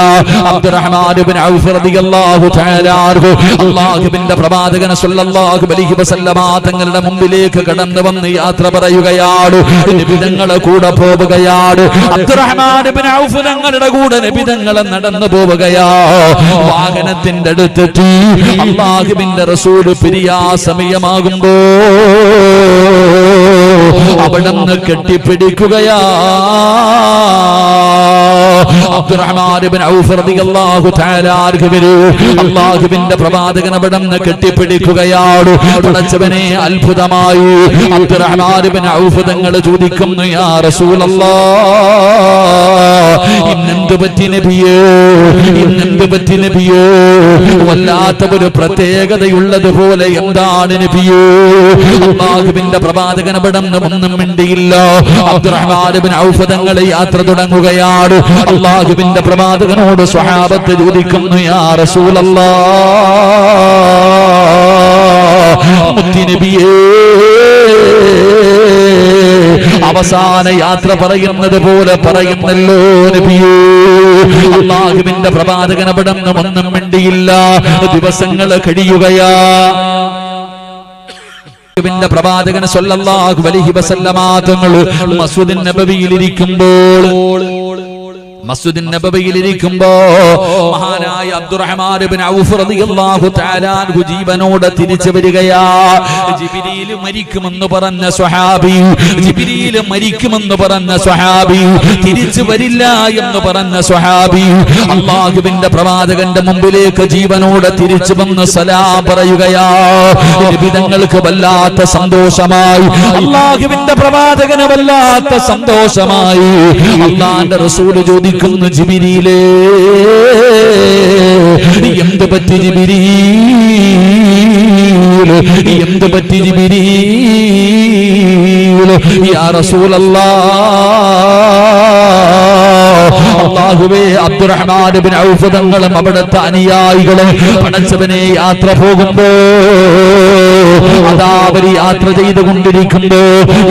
അബ്ദുറഹ്മാൻ ഇബ്നു ഔഫ് റളിയല്ലാഹു തആല അൻഹു അല്ലാഹുവിന്റെ പ്രവാചകൻ സല്ലല്ലാഹു അലൈഹി വസല്ലമ തങ്ങളുടെ മുമ്പിലേക്ക് കടന്നു വന്ന് യാത്ര പറയുകയാണ്. നബി തങ്ങളുടെ കൂടെ പോവുകയാണ്. അബ്ദുറഹ്മാൻ ഇബ്നു ഔഫ് തങ്ങളുടെ കൂടെ നബി തങ്ങൾ നടന്നു പോവുകയാ. വാഹനത്തിന്റെ അടുത്തെത്തി. അല്ലാഹുവിന്റെ റസൂൽ പിരിയാ സമയമാകുമ്പോ അവിടുന്ന് കെട്ടിപ്പിടിക്കുകയാ. അബ്ദുറഹ്മാൻ ഇബ്നു ഔഫ് റളിയല്ലാഹു തആല അൻഹു അല്ലാഹുവിന്റെ പ്രവാചകൻ അവിടുന്ന് കെട്ടിപ്പിടിക്കുകയാണ്. പടച്ചവനെ, അത്ഭുതമായി. അബ്ദുറഹ്മാൻ ഇബ്നു ഔഫ് തങ്ങൾ ചോദിക്കുന്നു, യാ റസൂലല്ലാഹ്, ഇന്നെന്ത് പറ്റി നബിയേ, ഇന്നെന്ത് പറ്റി നബിയേ? വല്ലാത്ത ഒരു പ്രത്യേകതയുള്ളതുപോലെ എന്താണ് നബിയേ? അല്ലാഹുവിന്റെ പ്രവാചകൻ അവിടുന്ന് ഒന്നും മിണ്ടിയില്ല. അബ്ദുറഹ്മാൻ ഇബ്നു ഔഫ് തങ്ങൾ യാത്ര തുടങ്ങുകയാണ്. അല്ലാഹുവിന്റെ പ്രവാചകനോട് സ്വഹാബത്ത് ചോദിക്കുന്നു, യാ റസൂലല്ലാഹ്, മുത്തുനബിയേ, അവസാന യാത്ര പറയുന്നത് പോലെ പറയുന്നല്ലോ നബിയേ. അല്ലാഹുവിന്റെ പ്രവാചകൻ അവിടുന്ന് ഒന്നും മിണ്ടിയില്ല. ദിവസങ്ങൾ കഴിയുകയാ. ിന്റെ പ്രവാചകൻ സല്ലല്ലാഹു അലൈഹി വസല്ലമ തങ്ങൾ മസ്ജിദുൻ നബവിയിൽ ഇരിക്കുമ്പോൾ മസ്ജിദുൻ നബവിയിൽ ഇരിക്കുമ്പോ മഹാനായ അബ്ദുറഹ്മാൻ ഇബ്നു ഔഫ് റളിയല്ലാഹു തആല അൻഹു ജീവനോടെ തിരിച്ചു വരികയാ. ജിബ്രീൽ മരിക്കുമെന്ന് പറഞ്ഞ സ്വഹാബി, ജിബ്രീൽ മരിക്കുമെന്ന് പറഞ്ഞ സ്വഹാബി, തിരിച്ചു വരില്ല എന്ന് പറഞ്ഞ സ്വഹാബി അല്ലാഹുവിന്റെ പ്രവാചകന്റെ മുമ്പിലേക്ക് ജീവനോടെ തിരിച്ചു വന്ന് സലാം പറയുകയാ. നബി തങ്ങൾക്ക് വല്ലാത്ത സന്തോഷമായി, അല്ലാഹുവിന്റെ പ്രവാചകന് വല്ലാത്ത സന്തോഷമായി. അല്ലാഹുവിന്റെ റസൂൽ ചോദിക്കുന്നു, ജിബ്രീലേ എന്ത് പറ്റി ജിബ്രീൽ, എന്ത് പറ്റി ജിബ്രീൽ? യാ റസൂലല്ലാഹ്, അല്ലാഹുവേ അബ്ദുറഹ്മാൻ ഇബ്നു ഔഫ് തങ്ങളും അവിടുത്തെ അനുയായികളും പടച്ചവനെ യാത്ര പോകുമ്പോ അതാവരി യാത്ര ചെയ്തുകൊണ്ടിരിക്കുമ്പോ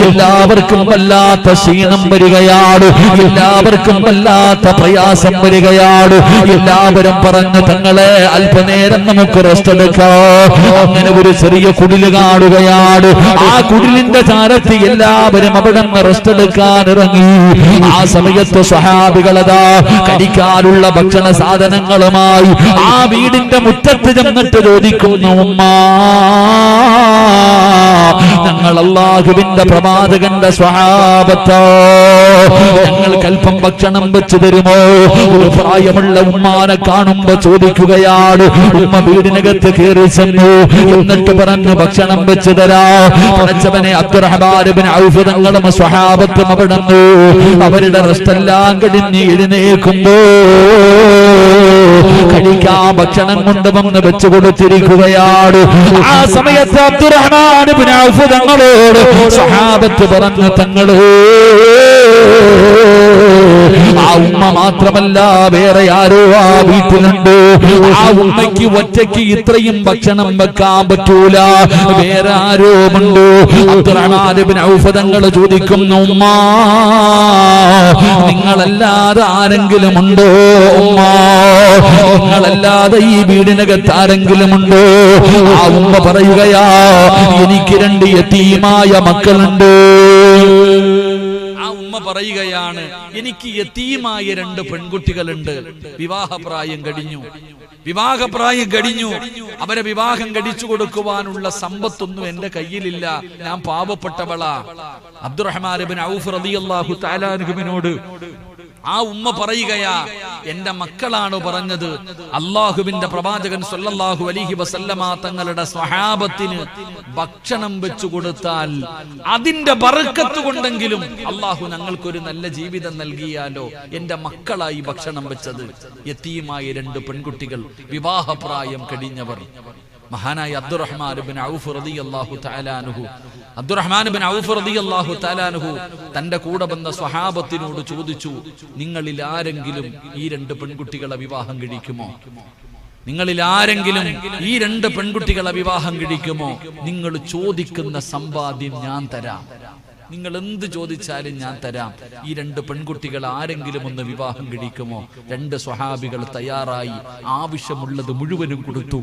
എല്ലാവർക്കും വല്ലാത്ത ക്ഷീണം വരികയാണ്, എല്ലാവർക്കും വല്ലാത്ത പ്രയാസം വരികയാണ്. എല്ലാവരും പറഞ്ഞു, തങ്ങളെ അല്പനേരം നമുക്ക് റെസ്റ്റ് എടുക്കാം. അങ്ങനെ ഒരു ചെറിയ കുടില് കാണുകയാണ്. ആ കുടിലിന്റെ ചാരത്ത് എല്ലാവരും അവിടെ റെസ്റ്റ് എടുക്കാൻ ഇറങ്ങി. ആ സമയത്ത് സ്വഹാബികളതാ കഴിക്കാനുള്ള ഭക്ഷണ സാധനങ്ങളുമായി ആ വീടിന്റെ മുറ്റത്ത് ചെന്നിട്ട് ചോദിക്കുന്നു, ഉമ്മാ ഞങ്ങൾ അല്ലാഹുവിന്റെ പ്രവാചകന്റെ സ്വഹാബത്തോ, ഞങ്ങൾക്ക് അല്പം ഭക്ഷണം വെച്ച് തരുമോ? ഒരു പ്രായമുള്ള ഉമ്മാനെ കാണുമ്പോ ചോദിക്കുകയാണ്. ഉമ്മ വീടിനകത്ത് കയറി ചെന്നു, എന്നിട്ട് പറഞ്ഞു, ഭക്ഷണം വെച്ച് തരാ. പടച്ചവനെ അബ്ദുറഹ്മാൻ ഇബ്നു ഔഫ് തങ്ങളും സ്വഹാബത്തും അവിടെ അവരുടെ റെസ്റ്റെല്ലാം കഴിഞ്ഞ് എഴുന്നേൽക്കുമ്പോ കഴിക്കാൻ ഭക്ഷണം കൊണ്ടുവന്ന് വെച്ചു കൊടുത്തിരിക്കുകയാണ്. ആ സമയത്ത് അബ്ദുറഹ്മാൻ ഇബ്നു ഔഫ് തങ്ങളോട് സ്വഹാബത്ത് പറഞ്ഞു, തങ്ങള് ആ ഉമ്മ മാത്രമല്ല വേറെ ആരോ ആ വീട്ടിലുണ്ട്. ആ ഉമ്മയ്ക്ക് ഒറ്റയ്ക്ക് ഇത്രയും ഭക്ഷണം വെക്കാൻ പറ്റൂല, വേറെ ആരോമുണ്ട്. അബ്ദുറഹ്മാൻ ഇബ്നു ഔഫ് തങ്ങൾ ചോദിക്കുന്നു, ഉമ്മ നിങ്ങളല്ലാതെ ആരെങ്കിലും ഉണ്ടോ? ഉമ്മ നിങ്ങളല്ലാതെ ഈ വീടിനകത്ത് ആരെങ്കിലും ഉണ്ടോ? ആ ഉമ്മ പറയുകയാ, എനിക്ക് 2 യതീമായ മക്കളുണ്ട്. പറയുകയാണ്, എനിക്ക് യതീമായ 2 പെൺകുട്ടികളുണ്ട്. വിവാഹപ്രായം കഴിഞ്ഞു. അവരെ വിവാഹം കഴിച്ചു കൊടുക്കുവാനുള്ള സമ്പത്തൊന്നും എന്റെ കയ്യിലില്ല, ഞാൻ പാവപ്പെട്ടവളാ. അബ്ദുറഹ്മാൻ ഇബ്നു ഔഫ് റളിയല്ലാഹു തആല അൻഹുവിനോട് ആ ഉമ്മ പറയുകയാ, എന്റെ മക്കളാണ് പറഞ്ഞത്. അല്ലാഹുവിന്റെ പ്രവാചകൻ സ്വല്ലല്ലാഹു അലൈഹി വസല്ലമ തങ്ങളുടെ സ്വഹാബത്തിന് ഭക്ഷണം വെച്ചു കൊടുത്താൽ അതിന്റെ ബർക്കത്ത് കൊണ്ടെങ്കിലും അല്ലാഹു ഞങ്ങൾക്കൊരു നല്ല ജീവിതം നൽകിയാലോ. എന്റെ മക്കളായി ഭക്ഷണം വെച്ചത്. യതീമായ 2 പെൺകുട്ടികൾ, വിവാഹപ്രായം കഴിഞ്ഞവർ. മഹാനായ അബ്ദുറഹ്മാൻ ഇബ്നു ഔഫ് റളിയല്ലാഹു തആല അൻഹു, അബ്ദുറഹ്മാൻ ഇബ്നു ഔഫ് റളിയല്ലാഹു തആല അൻഹു തന്റെ കൂടെ വന്ന സ്വഹാബത്തിനോട് ചോദിച്ചു, നിങ്ങളിൽ ആരെങ്കിലും ഈ 2 പെൺകുട്ടികളെ വിവാഹം കഴിക്കുമോ? നിങ്ങളിൽ ആരെങ്കിലും ഈ 2 പെൺകുട്ടികളെ വിവാഹം കഴിക്കുമോ? നിങ്ങൾ ചോദിക്കുന്ന സമ്പാദ്യം ഞാൻ തരാം, നിങ്ങൾ എന്ത് ചോദിച്ചാലും ഞാൻ തരാം. ഈ 2 പെൺകുട്ടികൾ ആരെങ്കിലും ഒന്ന് വിവാഹം കഴിക്കുമോ? 2 സ്വഹാബികൾ തയ്യാറായി, ആവശ്യമുള്ളത് മുഴുവനും കൊടുത്തു.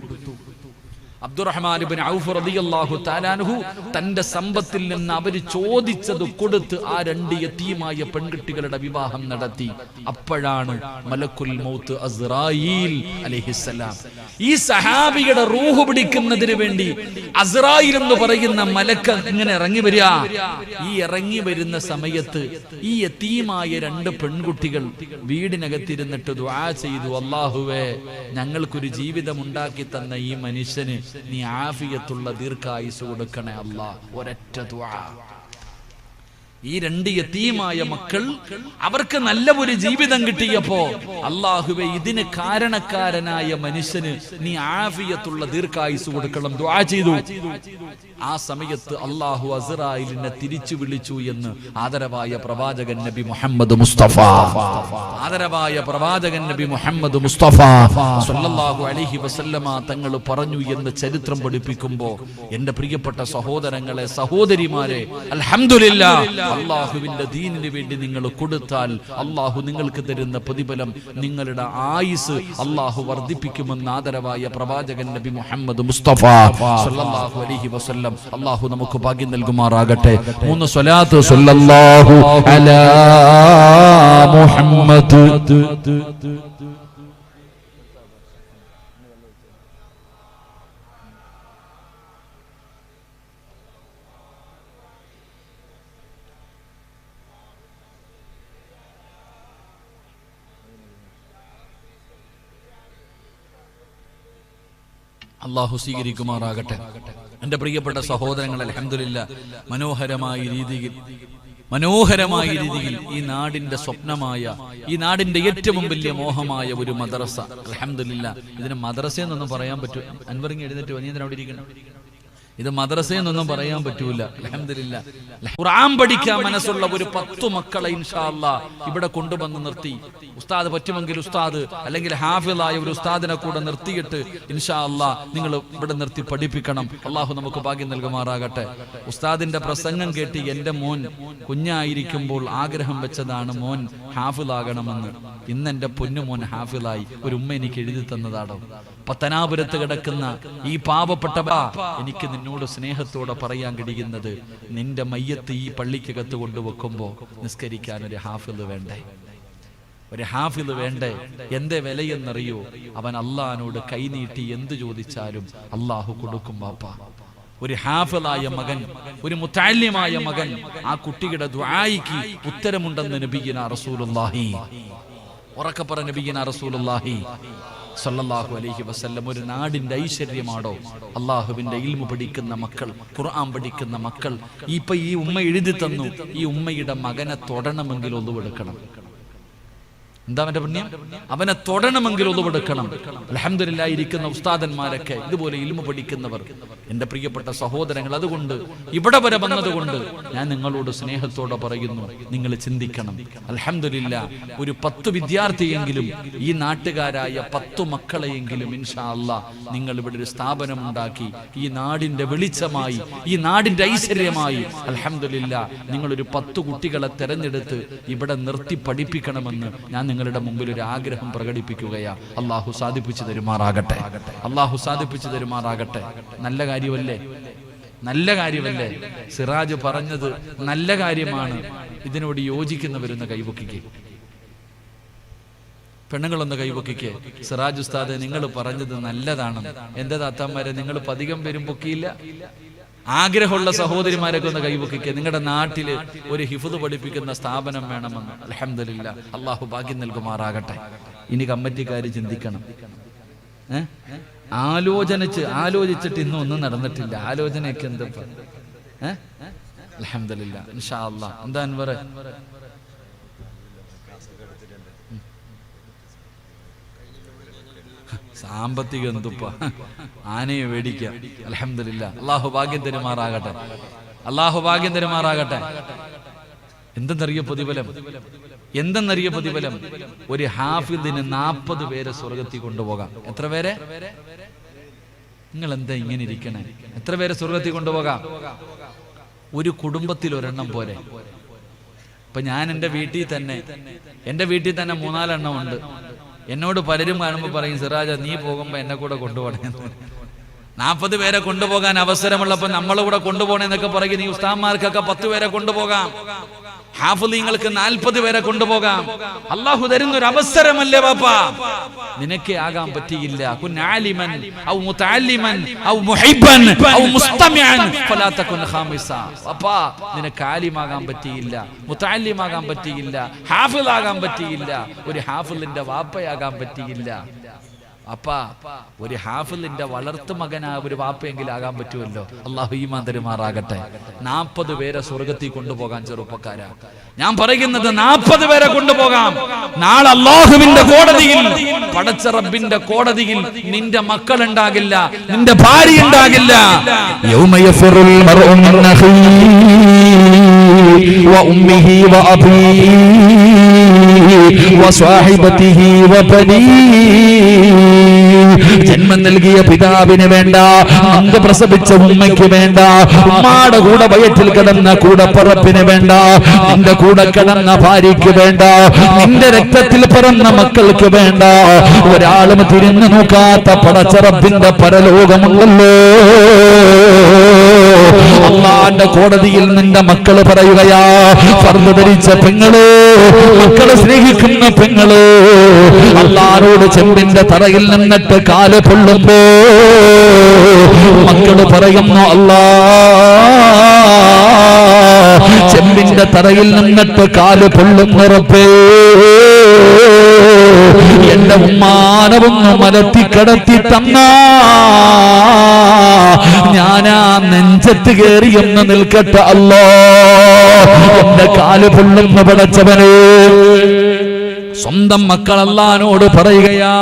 അബ്ദുറഹ്മാൻ ഇബ്നു ഔഫ് റളിയല്ലാഹു തആല അൻഹു തന്റെ സമ്പത്തിൽ നിന്ന് അവർ ചോദിച്ചത് കൊടുത്ത് ആ 2 യതീമായ പെൺകുട്ടികളുടെ വിവാഹം നടത്തി. അപ്പോഴാണ് മലക്കുൽ മൗത്ത് അസ്റായീൽ അലൈഹിസ്സലാം ഈ സഹാബിയുടെ റൂഹ് പിടിക്കുന്നതിന് വേണ്ടി അസ്റായീൽ എന്ന് പറയുന്ന മലക്ക് ഇങ്ങനെ ഇറങ്ങി വരിക. ഈ ഇറങ്ങി വരുന്ന സമയത്ത് ഈ യതീമായ 2 പെൺകുട്ടികൾ വീടിനകത്തിരുന്നിട്ട് ദുആ ചെയ്തു, അല്ലാഹുവേ ഞങ്ങൾക്കൊരു ജീവിതം ഉണ്ടാക്കി തന്ന ഈ മനുഷ്യന് നീ ആഫിയത്തുള്ള ദീർഘായുസ് കൊടുക്കണേ അല്ലാഹ്. ഒരൊറ്റ ദുആ. ഈ 2 യതീമായ മക്കൾ അവർക്ക് നല്ല ഒരു ജീവിതം കിട്ടിയപ്പോ അല്ലാഹുവേ ഇതിന് കാരണക്കാരനായ മനുഷ്യന് നീ ആഫിയത്തുള്ള ദീർഘായുസ് കൊടുക്കണം ദുആ ചെയ്തു. ആ സമയത്ത് അല്ലാഹു അസ്റായിലിനെ തിരിച്ചു വിളിച്ചു എന്ന് ആദരവായ പ്രവാചകൻ നബി മുഹമ്മദ് മുസ്തഫ സ്വല്ലല്ലാഹു അലൈഹി വസല്ലമ തങ്ങൾ പറഞ്ഞു എന്ന് ചരിത്രം പഠിപ്പിക്കുമ്പോ എന്റെ പ്രിയപ്പെട്ട സഹോദരങ്ങളെ, സഹോദരിമാരെ, അൽഹംദുലില്ലാഹ് അള്ളാഹുവിന്റെ ദീനിന് വേണ്ടി നിങ്ങൾ കൊടുത്താൽ അള്ളാഹു നിങ്ങൾക്ക് തരുന്ന പ്രതിഫലം നിങ്ങളുടെ ആയുസ് അള്ളാഹു വർദ്ധിപ്പിക്കുമെന്ന് ആദരവായ പ്രവാചകൻ നബി മുഹമ്മദ് മുസ്തഫ സല്ലല്ലാഹു അലൈഹി വസല്ലം അള്ളാഹു നമുക്ക് ഭാഗ്യം നൽകുമാറാകട്ടെ. 3 സ്വലാത്ത് സല്ലല്ലാഹു അലാ മുഹമ്മദ്. അള്ളാഹു സ്വീകരിക്കുമാറാകട്ടെ. എൻ്റെ പ്രിയപ്പെട്ട സഹോദരങ്ങൾ, അൽഹംദുലില്ലാ മനോഹരമായ രീതിയിൽ ഈ നാടിന്റെ സ്വപ്നമായ, ഈ നാടിന്റെ ഏറ്റവും വലിയ മോഹമായ ഒരു മദ്രസ, അൽഹംദുലില്ലാ. ഇതിന് മദ്രസ എന്നൊന്നും പറയാൻ പറ്റൂ. അൻവറിങ് എഴുന്നേറ്റ് വന്നിട്ട് അവിടെ ഇരിക്കണം. ഇത് മദ്രസയെന്നൊന്നും പറയാൻ പറ്റൂല. അൽഹംദുലില്ലാ ഖുർആൻ പഠിക്കാൻ മനസ്സുള്ള ഒരു 10 മക്കളെ ഇൻഷാ അല്ലാഹ് ഇവിടെ കൊണ്ടുവന്ന് നിർത്തി, ഉസ്താദ് പറ്റുമെങ്കിൽ ഉസ്താദ് അല്ലെങ്കിൽ ഹാഫിളായ ഒരു ഉസ്താദിനെ കൂടെ നിർത്തിയിട്ട് ഇൻഷാ അല്ലാഹ് നിങ്ങൾ ഇവിടെ നിർത്തി പഠിപ്പിക്കണം. അള്ളാഹു നമുക്ക് ഭാഗ്യം നൽകുമാറാകട്ടെ. ഉസ്താദിന്റെ പ്രസംഗം കേട്ട് എൻ്റെ മോൻ കുഞ്ഞായിരിക്കുമ്പോൾ ആഗ്രഹം വെച്ചതാണ് മോൻ ഹാഫിളാകണമെന്ന്. ഇന്ന് എൻ്റെ പൊന്നുമോൻ ഹാഫിളായി. ഒരു ഉമ്മ എനിക്ക് എഴുതി തന്നതാണോ. പത്തനാപുരത്ത് കിടക്കുന്ന ഈ പാവപ്പെട്ട എനിക്ക് നിന്നോട് സ്നേഹത്തോടെ പറയാൻ കഴിയുന്നത്, നിന്റെ മയ്യത്ത് ഈ പള്ളിക്കകത്ത് കൊണ്ടുവെക്കുമ്പോ നിസ്കരിക്കാൻ ഒരു ഹാഫിള് വേണ്ടേ? ഒരു ഹാഫിള് വേണ്ടേ? എന്തേ വിലയെന്നറിയോ? അവൻ അള്ളാഹിനോട് കൈനീട്ടി എന്ത് ചോദിച്ചാലും അള്ളാഹു കൊടുക്കും. ബാപ്പ, ഒരു ഹാഫിളായ മകൻ, ഒരു മുതഅല്ലിമായ മകൻ, ആ കുട്ടിയുടെ ദുആയിക്ക് ഉത്തരമുണ്ടെന്ന് നബിയിനാ റസൂലുള്ളാഹി. ഉറക്കെ പറ നബിയിനാ റസൂലുള്ളാഹി സല്ലല്ലാഹു അലൈഹി വസല്ലം. ഒരു നാടിന്റെ ഐശ്വര്യമാണോ അള്ളാഹുവിന്റെ ഇൽമു പഠിക്കുന്ന മക്കൾ, ഖുർആൻ പഠിക്കുന്ന മക്കൾ. ഇപ്പൊ ഈ ഉമ്മ എഴുതി തന്നു, ഈ ഉമ്മയുടെ മകനെ തൊടണമെങ്കിൽ ഒന്നുവെടുക്കണം. എന്താ അവന്റെ പുണ്യം? അവനെ തൊടണമെങ്കിൽ ഒന്നുവെടുക്കണം. അൽഹംദുലില്ലാ ഇരിക്കുന്ന ഉസ്താദന്മാരൊക്കെ ഇതുപോലെ ഇൽമു പഠിക്കുന്നവർ, എൻ്റെ പ്രിയപ്പെട്ട സഹോദരങ്ങൾ. അതുകൊണ്ട് ഇവിടെ വരെ വന്നതുകൊണ്ട് ഞാൻ നിങ്ങളോട് സ്നേഹത്തോടെ പറയുന്നു, നിങ്ങൾ ചിന്തിക്കണം. അൽഹംദുലില്ലാ ഒരു 10 വിദ്യാർത്ഥിയെങ്കിലും, ഈ നാട്ടുകാരായ 10 മക്കളെയെങ്കിലും ഇൻഷാ അല്ലാഹ് നിങ്ങൾ ഇവിടെ ഒരു സ്ഥാപനം ഉണ്ടാക്കി ഈ നാടിന്റെ വെളിച്ചമായി, ഈ നാടിന്റെ ഐശ്വര്യമായി, അൽഹംദുലില്ലാ നിങ്ങളൊരു 10 കുട്ടികളെ തെരഞ്ഞെടുത്ത് ഇവിടെ നിർത്തി പഠിപ്പിക്കണമെന്ന് ഞാൻ നിങ്ങളുടെ മുമ്പിൽ ഒരു ആഗ്രഹം പ്രകടിപ്പിക്കുകയാ. അള്ളാഹു സാധിപ്പിച്ചു തരുമാറാകട്ടെ. അള്ളാഹു സാധിപ്പിച്ചു തരുമാറാകട്ടെ. നല്ല കാര്യമല്ലേ? നല്ല കാര്യമല്ലേ? സിറാജ് പറഞ്ഞത് നല്ല കാര്യമാണ്. ഇതിനോട് യോജിക്കുന്നവരൊന്ന് കൈവക്കിക്കേ. പെണ്ണുങ്ങളൊന്ന് കൈവക്കിക്കേ. സിറാജ് ഉസ്താദ് നിങ്ങൾ പറഞ്ഞത് നല്ലതാണ്. എന്റെ താത്താന്മാരെ, നിങ്ങൾ അധികം പേരും പൊക്കിയില്ല. ആഗ്രഹമുള്ള സഹോദരിമാരൊക്കെ ഒന്ന് കൈവക്കിക്കുക. നിങ്ങളുടെ നാട്ടില് ഒരു ഹിഫ്ദ് പഠിപ്പിക്കുന്ന സ്ഥാപനം വേണമെന്ന്. അൽഹംദുലില്ലാ അള്ളാഹു ഭാഗ്യം നൽകുമാറാകട്ടെ. ഇനി കമ്മിറ്റിക്കാര് ചിന്തിക്കണം. ആലോചിച്ചിട്ട് ഇന്നും ഒന്നും നടന്നിട്ടില്ല. ആലോചനയൊക്കെ എന്താ? അൽഹംദുലില്ലാ ഇൻഷാ അല്ലാഹ്. എന്താ അൻവർ? സാമ്പത്തിക എന്തുപ്പ, ആനയെ മേടിക്കാം. അൽഹംദുലില്ലാ അള്ളാഹു ഭാഗ്യം തരുമാറാകട്ടെ. അള്ളാഹു ഭാഗ്യം തരുമാറാകട്ടെ. എന്തെന്നറിയ പ്രതിഫലം? എന്തെന്നറിയ പ്രതിഫലം? ഒരു ഹാഫിദിന് 40 പേരെ സ്വർഗത്തിൽ കൊണ്ടുപോകാം. എത്ര പേരെ? നിങ്ങൾ എന്താ ഇങ്ങനെ ഇരിക്കണേ? എത്ര പേരെ സ്വർഗത്തിൽ കൊണ്ടുപോകാം? ഒരു കുടുംബത്തിൽ ഒരെണ്ണം പോരെ. ഇപ്പൊ ഞാൻ എൻ്റെ വീട്ടിൽ തന്നെ 3-4 എണ്ണം ഉണ്ട്. എന്നോട് പലരും കാണുമ്പോൾ പറയും, സിറാജ നീ പോകുമ്പോ എന്നെ കൂടെ കൊണ്ടുപോകണേ. 40 പേരെ കൊണ്ടുപോകാൻ അവസരമുള്ളപ്പോ നമ്മളെ കൂടെ കൊണ്ടുപോകണേന്നൊക്കെ പറയും. നീ ഉസ്താദ്മാർക്കൊക്കെ 10 പേരെ കൊണ്ടുപോകാം. ഹാഫിളീങ്ങൾക്ക് 40 പേരെ കൊണ്ടുപോകാം. അള്ളാഹു തരുന്ന ഒരു അവസരമല്ലേ ബാപ്പാ? നിനക്ക് ആകാൻ പറ്റിയില്ല. കുൻ ആലിമൻ ഔ മുതഅല്ലിമൻ ഔ മുഹിബ്ബൻ ഔ മുസ്തമിഅൻ ഫലാ തകുൻ ഖാമിസ. ബാപ്പാ നിനക്ക് ആലിമാകാൻ പറ്റിയില്ല, മുതഅല്ലിമാകാൻ പറ്റിയില്ല, ഹാഫിളാകാൻ പറ്റിയില്ല, ഒരു ഹാഫിളിന്റെ വാപ്പയാകാൻ പറ്റിയില്ല. അപ്പാ ഒരു ഹാഫിളിന്റെ വളർത്തു മകനാ ഒരു വാപ്പയെങ്കിലും ആകാൻ പറ്റുമല്ലോ. അള്ളാഹു ഈമാൻ തരുമാറാകട്ടെ. 40 പേരെ സ്വർഗത്തിൽ കൊണ്ടുപോകാൻ ചെറുപ്പക്കാരാ ഞാൻ പറയുന്നത്. 40 പേരെ കൊണ്ടുപോകാം. നാളെ അല്ലാഹുവിന്റെ കോടതിയിൽ, പടച്ച റബ്ബിന്റെ കോടതിയിൽ നിന്റെ മക്കൾ ഉണ്ടാകില്ല, നിന്റെ ഭാര്യ ഉണ്ടാകില്ല. യൗമ യഫിറുൽ മർഉ മിൻ അഖീഹി വ ഉമ്മിഹി വ അബീഹി വ സ്വഹിബതിഹി വ ബനീഹി ജന്മം നൽകിയ പിതാവിന് വേണ്ട, അന്ത് പ്രസവിച്ച ഉമ്മയ്ക്ക് വേണ്ട, ഉമ്മാടെ കൂടെ വയറ്റിൽ കിടന്ന കൂടപ്പറപ്പിന് വേണ്ട, നിന്റെ കൂടെ കിടന്ന ഭാര്യയ്ക്ക് വേണ്ട, നിന്റെ രക്തത്തിൽ പിറന്ന മക്കൾക്ക് വേണ്ട, ഒരാളും തിരിഞ്ഞു നോക്കാത്ത പടച്ച റബ്ബിന്റെ പരലോകമുണ്ടല്ലോ. അള്ളാന്റെ കോടതിയിൽ നിന്റെ മക്കള് പറയുകയാ, ഫർദ് ധരിച്ച പെങ്ങള്, മക്കളെ സ്നേഹിക്കുന്ന പെങ്ങള്, അള്ളാനോട് ചെമ്പിന്റെ തറയിൽ നിന്നിട്ട് കാല് പൊള്ളുമ്പോ മക്കള് പറയുന്നു, അല്ലാ ചെമ്പിന്റെ തറയിൽ നിന്നിട്ട് കാല് പൊള്ളുന്ന റബ്ബേ, എന്റെ ഉമ്മാനവൊന്ന് മലത്തി കടത്തി തന്ന ഞാനാ നെഞ്ചത്ത് കയറിയൊന്ന് നിൽക്കട്ടെ അല്ലോ. എന്റെ കാല് പൊള്ളുന്ന പടച്ചവനെ. സ്വന്തം മക്കൾ അല്ലാഹുവോട് പറയുകയാ,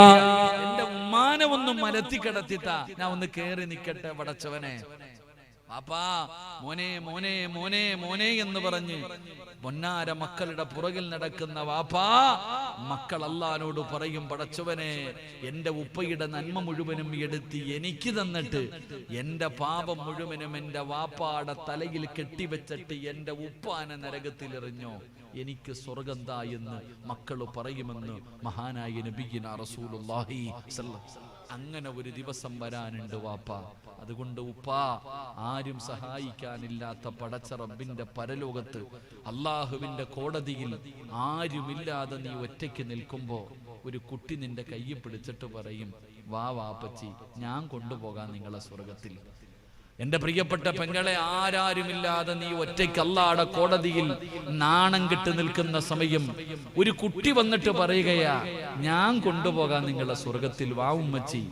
എന്റെ ഉമ്മാനെ ഒന്ന് മലത്തി കിടത്തിത്താ, ഞാൻ ഒന്ന് കേറി നിൽക്കട്ടെ പടച്ചവനെ. പാപ്പാ മോനെ മോനെ മോനെ മോനെ എന്ന് പറഞ്ഞ് പൊന്നാര മക്കളുടെ പുറകിൽ നടക്കുന്ന വാപ്പാ, മക്കൾ അല്ലാഹുവോട് പറയും, പടച്ചവനെ എന്റെ ഉപ്പയുടെ നന്മ മുഴുവനും എടുത്ത് എനിക്ക് തന്നിട്ട് എന്റെ പാപം മുഴുവനും എന്റെ വാപ്പാടെ തലയിൽ കെട്ടിവെച്ചിട്ട് എന്റെ ഉപ്പാനെ നരകത്തിൽ എറിഞ്ഞോ, എനിക്ക് സ്വർഗം താ എന്ന് മക്കള് പറയുമെന്ന് മഹാനായ നബിയിന റസൂലുള്ളാഹി സ്വല്ലല്ലാഹു അലൈഹി വസല്ലം. അങ്ങനെ ഒരു ദിവസം വരാനുണ്ട് വാപ്പ. അതുകൊണ്ട് ഉപ്പാ, ആരും സഹായിക്കാനില്ലാത്ത പടച്ച റബ്ബിന്റെ പരലോകത്ത് അള്ളാഹുവിന്റെ കോടതിയിൽ ആരുമില്ലാതെ നീ ഒറ്റയ്ക്ക് നിൽക്കുമ്പോ ഒരു കുട്ടി നിന്റെ കയ്യിൽ പിടിച്ചിട്ട് പറയും, വാ വാപ്പച്ചി, ഞാൻ കൊണ്ടുപോകാൻ നിങ്ങളെ സ്വർഗത്തിൽ. എന്റെ പ്രിയപ്പെട്ട പെങ്ങളെ, ആരാരുമില്ലാതെ നീ ഒറ്റയ്ക്ക് അല്ലാഹുവിന്റെ കോടതിയിൽ നാണം കെട്ട് നിൽക്കുന്ന സമയം ഒരു കുട്ടി വന്നിട്ട് പറയുകയാ, ഞാൻ കൊണ്ടുപോകാൻ നിങ്ങളെ സ്വർഗത്തിൽ, വാ ഉമ്മച്ചി.